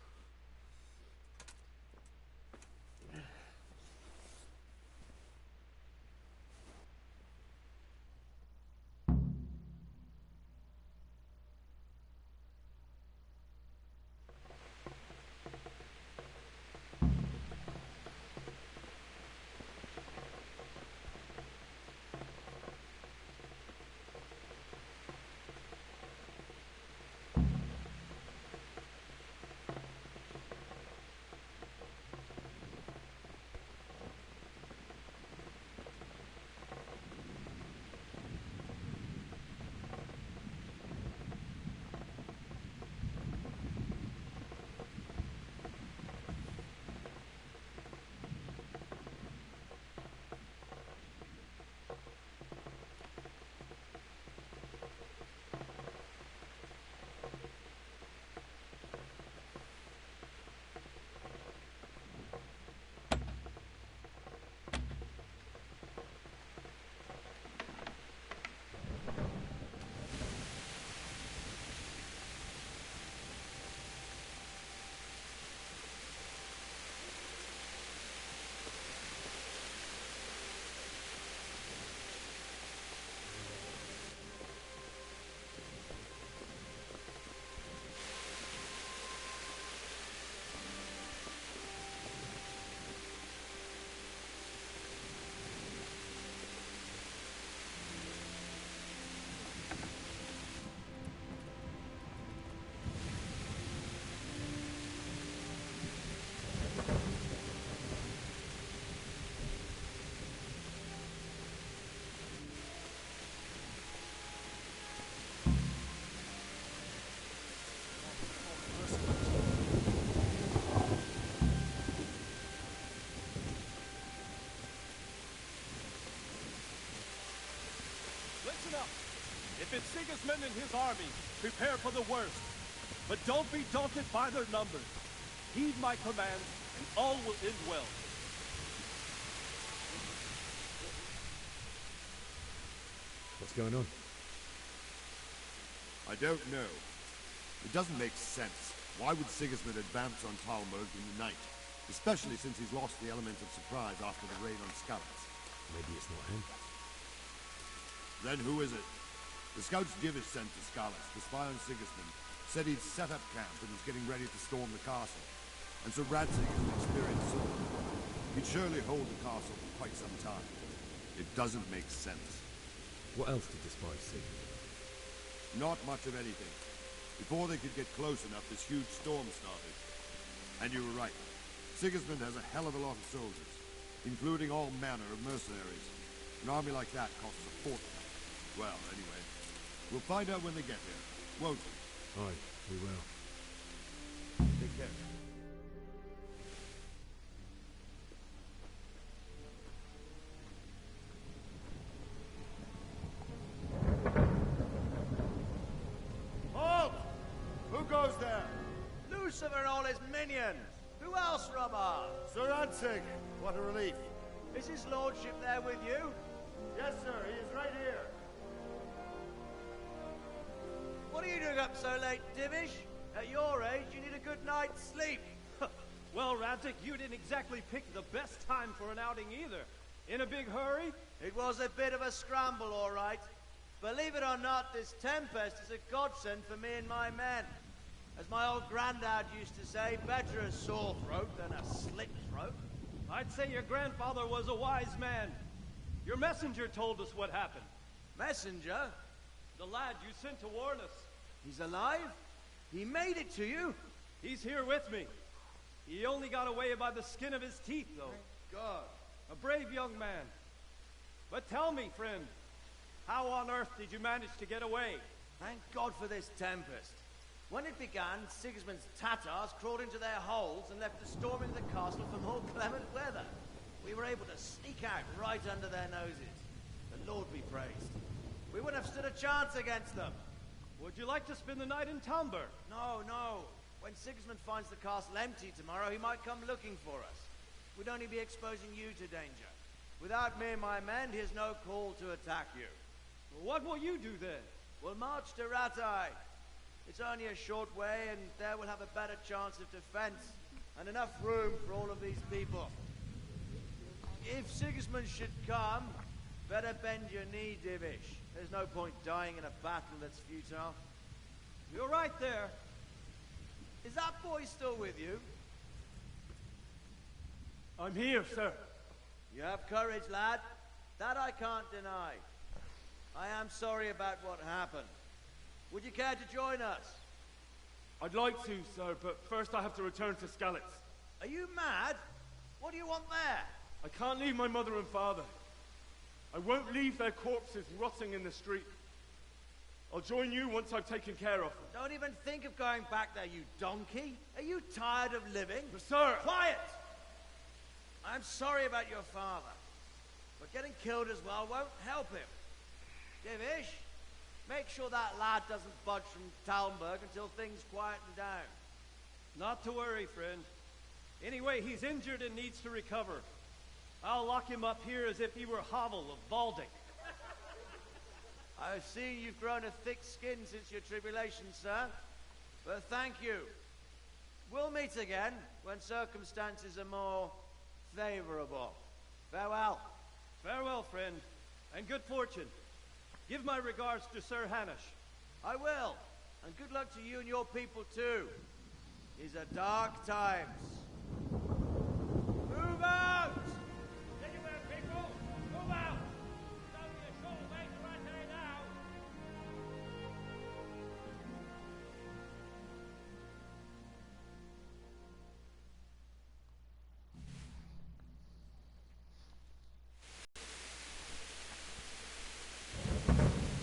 If it's Sigismund and his army, prepare for the worst. But don't be daunted by their numbers. Heed my commands, and all will end well. What's going on? I don't know. It doesn't make sense. Why would Sigismund advance on Talmberg in the night? Especially since he's lost the element of surprise after the raid on Skalitz. Maybe it's not him. Then who is it? The scouts Divish sent to Skalitz to spy on Sigismund said he'd set up camp and was getting ready to storm the castle. And Sir Radzig is an experienced soldier. He'd surely hold the castle for quite some time. It doesn't make sense. What else did the spies see? Not much of anything. Before they could get close enough, this huge storm started. And you were right. Sigismund has a hell of a lot of soldiers, including all manner of mercenaries. An army like that costs a fortune. Well, anyway, we'll find out when they get here, won't we? Aye, we will. Take care. Halt! Who goes there? Lucifer and all his minions! Who else, Robert? Sir Radzig! What a relief. Is his lordship there with you? Yes, sir. He is right here. What are you doing up so late, Divish? At your age, you need a good night's sleep. Well, Radzig, you didn't exactly pick the best time for an outing either. In a big hurry? It was a bit of a scramble, all right. Believe it or not, this tempest is a godsend for me and my men. As my old granddad used to say, better a sore throat than a slit throat. I'd say your grandfather was a wise man. Your messenger told us what happened. Messenger? The lad you sent to warn us. He's alive? He made it to you? He's here with me. He only got away by the skin of his teeth, though. Thank God. A brave young man. But tell me, friend, how on earth did you manage to get away? Thank God for this tempest. When it began, Sigismund's Tatars crawled into their holes and left the storm into the castle for more clement weather. We were able to sneak out right under their noses. The Lord be praised. We wouldn't have stood a chance against them. Would you like to spend the night in Talmberg? No, no. When Sigismund finds the castle empty tomorrow, he might come looking for us. We'd only be exposing you to danger. Without me and my men, he has no call to attack you. Well, what will you do then? We'll march to Ratai. It's only a short way, and there we'll have a better chance of defense, and enough room for all of these people. If Sigismund should come, better bend your knee, Divish. There's no point dying in a battle that's futile. You're right there. Is that boy still with you? I'm here, sir. You have courage, lad. That I can't deny. I am sorry about what happened. Would you care to join us? I'd like to, sir, but first I have to return to Skalitz. Are you mad? What do you want there? I can't leave my mother and father. I won't leave their corpses rotting in the street. I'll join you once I've taken care of them. Don't even think of going back there, you donkey. Are you tired of living? But sir... Quiet! I'm sorry about your father, but getting killed as well won't help him. Divish, make sure that lad doesn't budge from Talmberg until things quieten down. Not to worry, friend. Anyway, he's injured and needs to recover. I'll lock him up here as if he were Havel of Baldic. I've seen you've grown a thick skin since your tribulation, sir. But thank you. We'll meet again when circumstances are more favorable. Farewell. Farewell, friend, and good fortune. Give my regards to Sir Hanush. I will, and good luck to you and your people too. These are dark times. Move out! Anywhere, people! Move out! It's only a short way to right there now.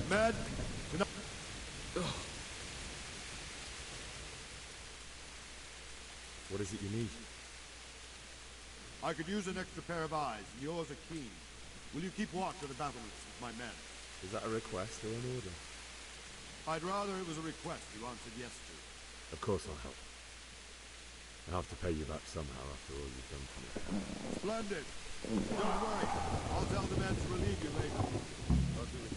Mad? What is it you need? I could use an extra pair of eyes, and yours are keen. Will you keep watch of the battlements with my men? Is that a request or an order? I'd rather it was a request you answered yes to. Of course I'll help. I'll have to pay you back somehow after all you've done for me. Splendid. Don't worry. I'll tell the men to relieve you later. I'll do it.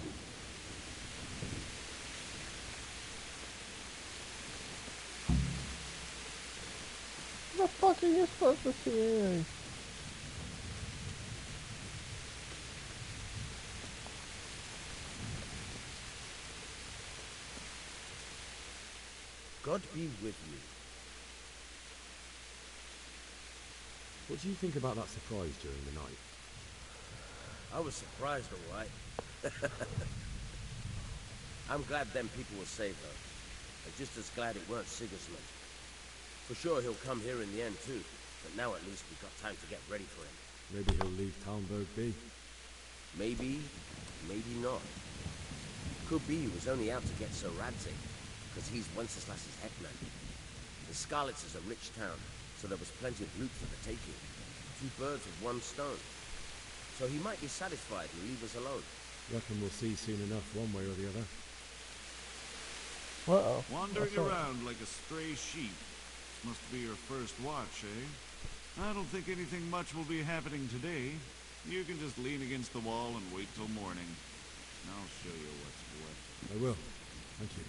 You're supposed to see anything. God be with you. What do you think about that surprise during the night? I was surprised, all right. I'm glad them people were saved, though. I'm just as glad it weren't Sigismund. For sure he'll come here in the end, too. But now at least we've got time to get ready for him. Maybe he'll leave Talmberg be. Maybe, maybe not. Could be he was only out to get Sir Radzig, because he's Wenceslas's hetman. The Scarlets is a rich town, so there was plenty of loot for the taking. 2 birds with 1 stone. So he might be satisfied and leave us alone. Reckon we'll see soon enough, one way or the other. Uh-oh. Wandering around like a stray sheep. Must be your first watch, eh? I don't think anything much will be happening today. You can just lean against the wall and wait till morning. I'll show you what's what. I will. Thank you.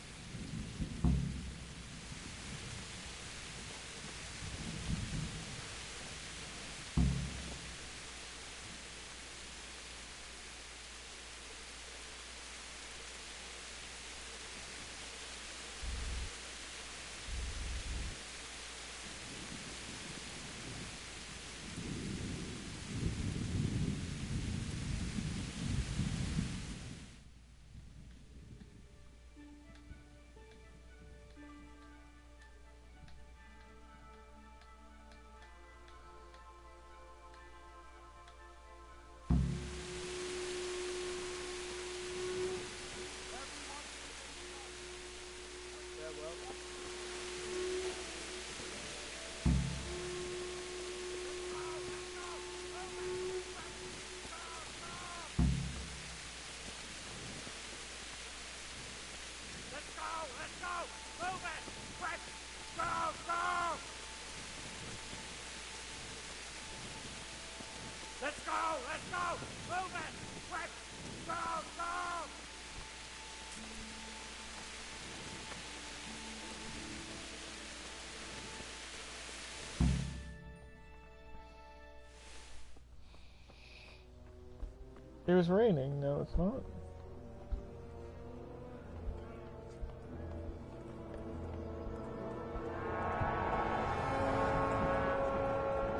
It was raining, no it's not.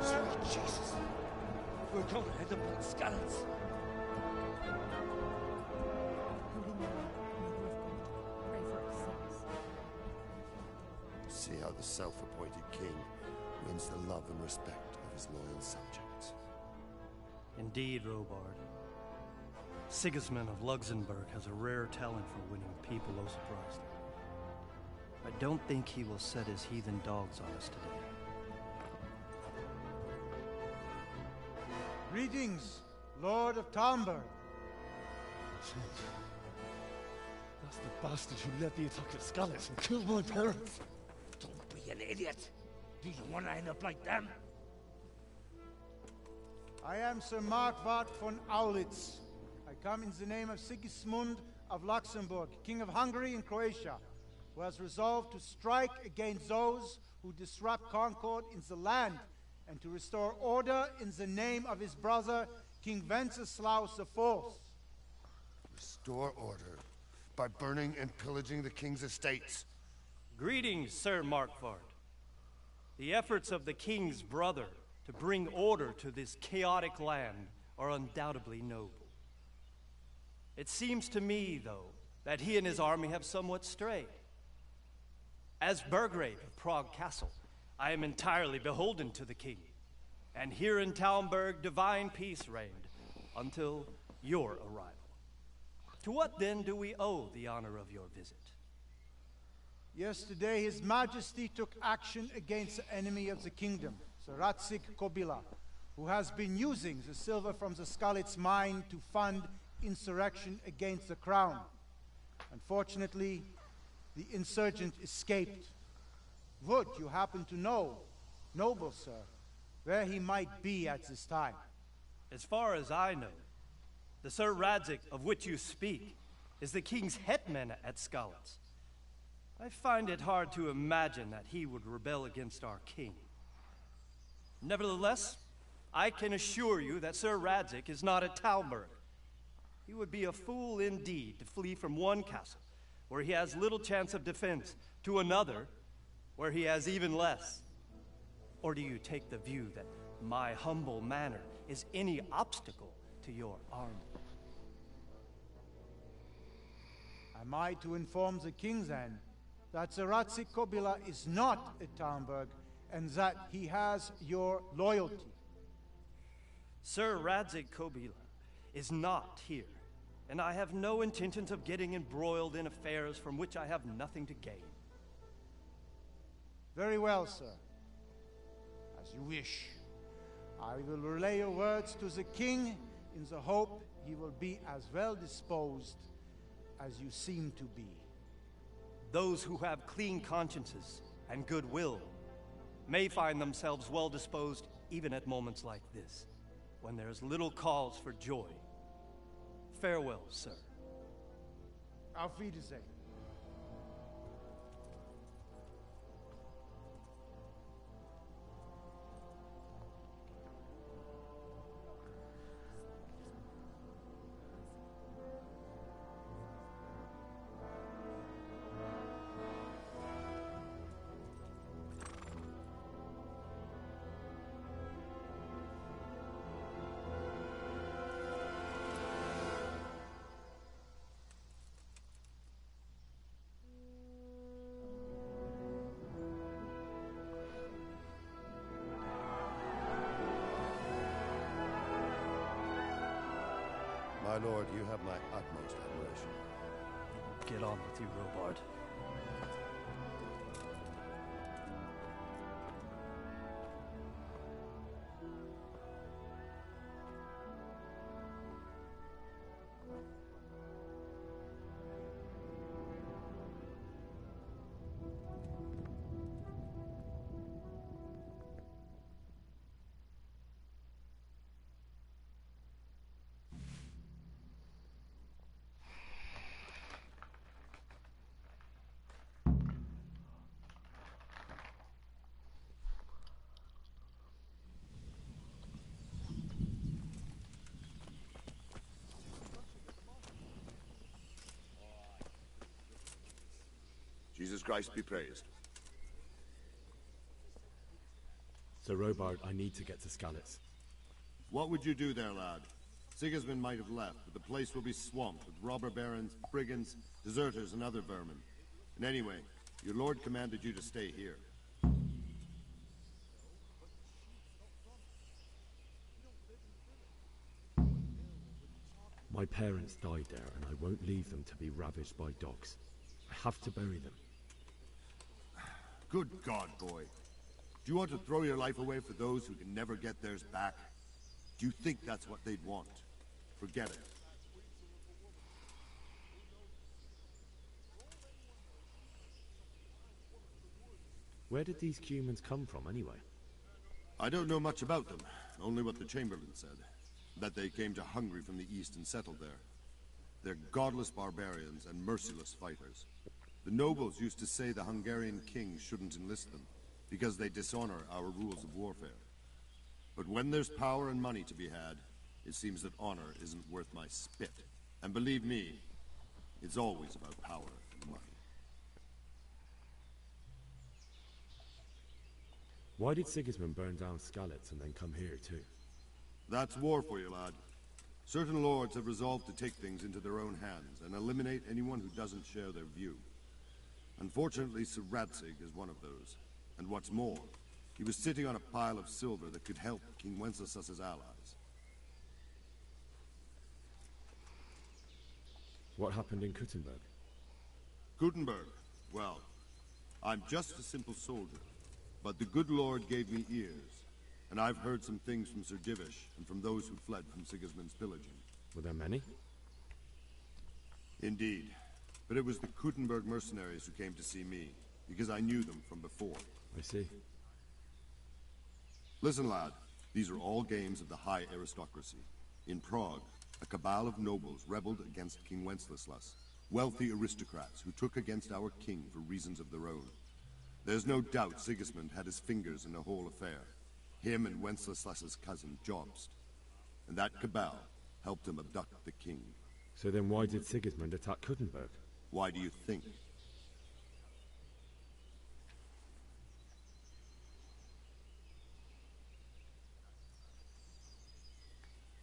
Sweet Jesus! We're gonna end up like skeletons. See how the self-appointed king wins the love and respect of his loyal subjects. Indeed, Robard. Sigismund of Luxembourg has a rare talent for winning people o' surprise. I don't think he will set his heathen dogs on us today. Greetings, Lord of Talmberg. That's the bastard who led the attack at Scarlets and killed my parents. Don't be an idiot. Do you want to end up like them? I am Sir Markwart von Aulitz. I come in the name of Sigismund of Luxembourg, King of Hungary and Croatia, who has resolved to strike against those who disrupt concord in the land and to restore order in the name of his brother, King Wenceslaus IV. Restore order by burning and pillaging the king's estates. Greetings, Sir Markwart. The efforts of the king's brother to bring order to this chaotic land are undoubtedly noble. It seems to me, though, that he and his army have somewhat strayed. As Burgrave of Prague Castle, I am entirely beholden to the king. And here in Talmberg, divine peace reigned until your arrival. To what then do we owe the honor of your visit? Yesterday, His Majesty took action against the enemy of the kingdom, Sir Radzig Kobyla, who has been using the silver from the Scarlet's mine to fund insurrection against the crown. Unfortunately, the insurgent escaped. Would you happen to know, noble sir, where he might be at this time? As far as I know, the Sir Radzig of which you speak is the king's hetman at Scarlets. I find it hard to imagine that he would rebel against our king. Nevertheless, I can assure you that Sir Radzig is not at Talmberg. He would be a fool indeed to flee from one castle, where he has little chance of defense, to another, where he has even less. Or do you take the view that my humble manner is any obstacle to your army? Am I to inform the king, then, that Sir Radzig Kobyla is not at Talmberg, and that he has your loyalty? Sir Radzig Kobyla is not here, and I have no intentions of getting embroiled in affairs from which I have nothing to gain. Very well, sir. As you wish. I will relay your words to the king in the hope he will be as well disposed as you seem to be. Those who have clean consciences and goodwill may find themselves well disposed even at moments like this, when there is little cause for joy. Farewell, sir. Auf Wiedersehen. My lord, you have my utmost admiration. Get on with you, Robard. Jesus Christ be praised. Sir Robard, I need to get to Skalitz. What would you do there, lad? Sigismund might have left, but the place will be swamped with robber barons, brigands, deserters, and other vermin. And anyway, your lord commanded you to stay here. My parents died there, and I won't leave them to be ravaged by dogs. I have to bury them. Good God, boy. Do you want to throw your life away for those who can never get theirs back? Do you think that's what they'd want? Forget it. Where did these humans come from, anyway? I don't know much about them, only what the Chamberlain said. That they came to Hungary from the east and settled there. They're godless barbarians and merciless fighters. The nobles used to say the Hungarian king shouldn't enlist them, because they dishonor our rules of warfare. But when there's power and money to be had, it seems that honor isn't worth my spit. And believe me, it's always about power and money. Why did Sigismund burn down Skalitz and then come here too? That's war for you, lad. Certain lords have resolved to take things into their own hands and eliminate anyone who doesn't share their view. Unfortunately, Sir Radzig is one of those. And what's more, he was sitting on a pile of silver that could help King Wenceslas's allies. What happened in Kuttenberg? Kuttenberg? Well, I'm just a simple soldier. But the good Lord gave me ears. And I've heard some things from Sir Divish and from those who fled from Sigismund's pillaging. Were there many? Indeed. But it was the Kuttenberg mercenaries who came to see me, because I knew them from before. I see. Listen, lad. These are all games of the high aristocracy. In Prague, a cabal of nobles rebelled against King Wenceslas, wealthy aristocrats who took against our king for reasons of their own. There's no doubt Sigismund had his fingers in the whole affair. him and Wenceslas's cousin Jobst. And that cabal helped him abduct the king. So then why did Sigismund attack Kuttenberg? Why do you think?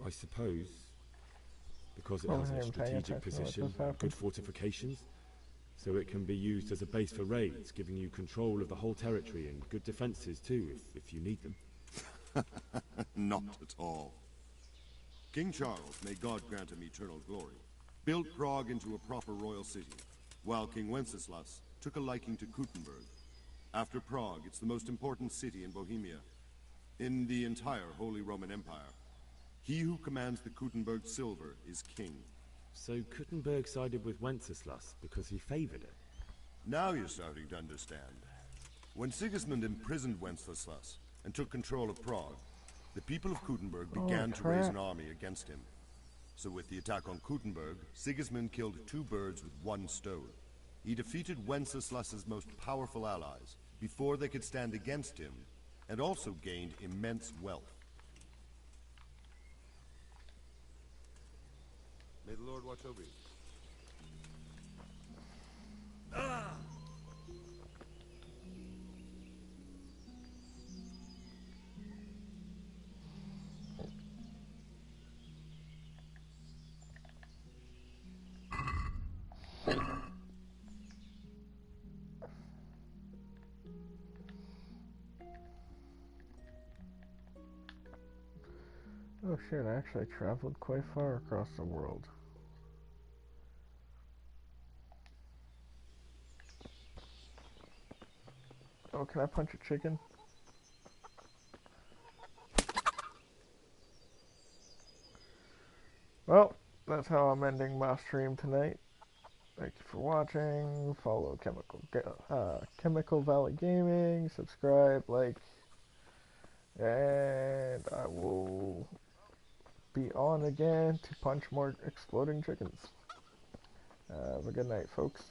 I suppose because it has a strategic position, good fortifications, so it can be used as a base for raids, giving you control of the whole territory and good defenses too, if you need them. Not at all. King Charles, may God grant him eternal glory, built Prague into a proper royal city, while King Wenceslas took a liking to Kuttenberg. After Prague, it's the most important city in Bohemia, in the entire Holy Roman Empire. He who commands the Kuttenberg silver is king. So Kuttenberg sided with Wenceslas because he favored it? Now you're starting to understand. When Sigismund imprisoned Wenceslas and took control of Prague, the people of Kuttenberg began to raise an army against him. So with the attack on Kuttenberg, Sigismund killed 2 birds with 1 stone. He defeated Wenceslas's most powerful allies before they could stand against him, and also gained immense wealth. May the Lord watch over you. Oh shit, I actually traveled quite far across the world. Oh, can I punch a chicken? Well, that's how I'm ending my stream tonight. Thank you for watching. Follow Chemical Valley Gaming. Subscribe, like, and I will be on again to punch more exploding chickens. Have a good night, folks.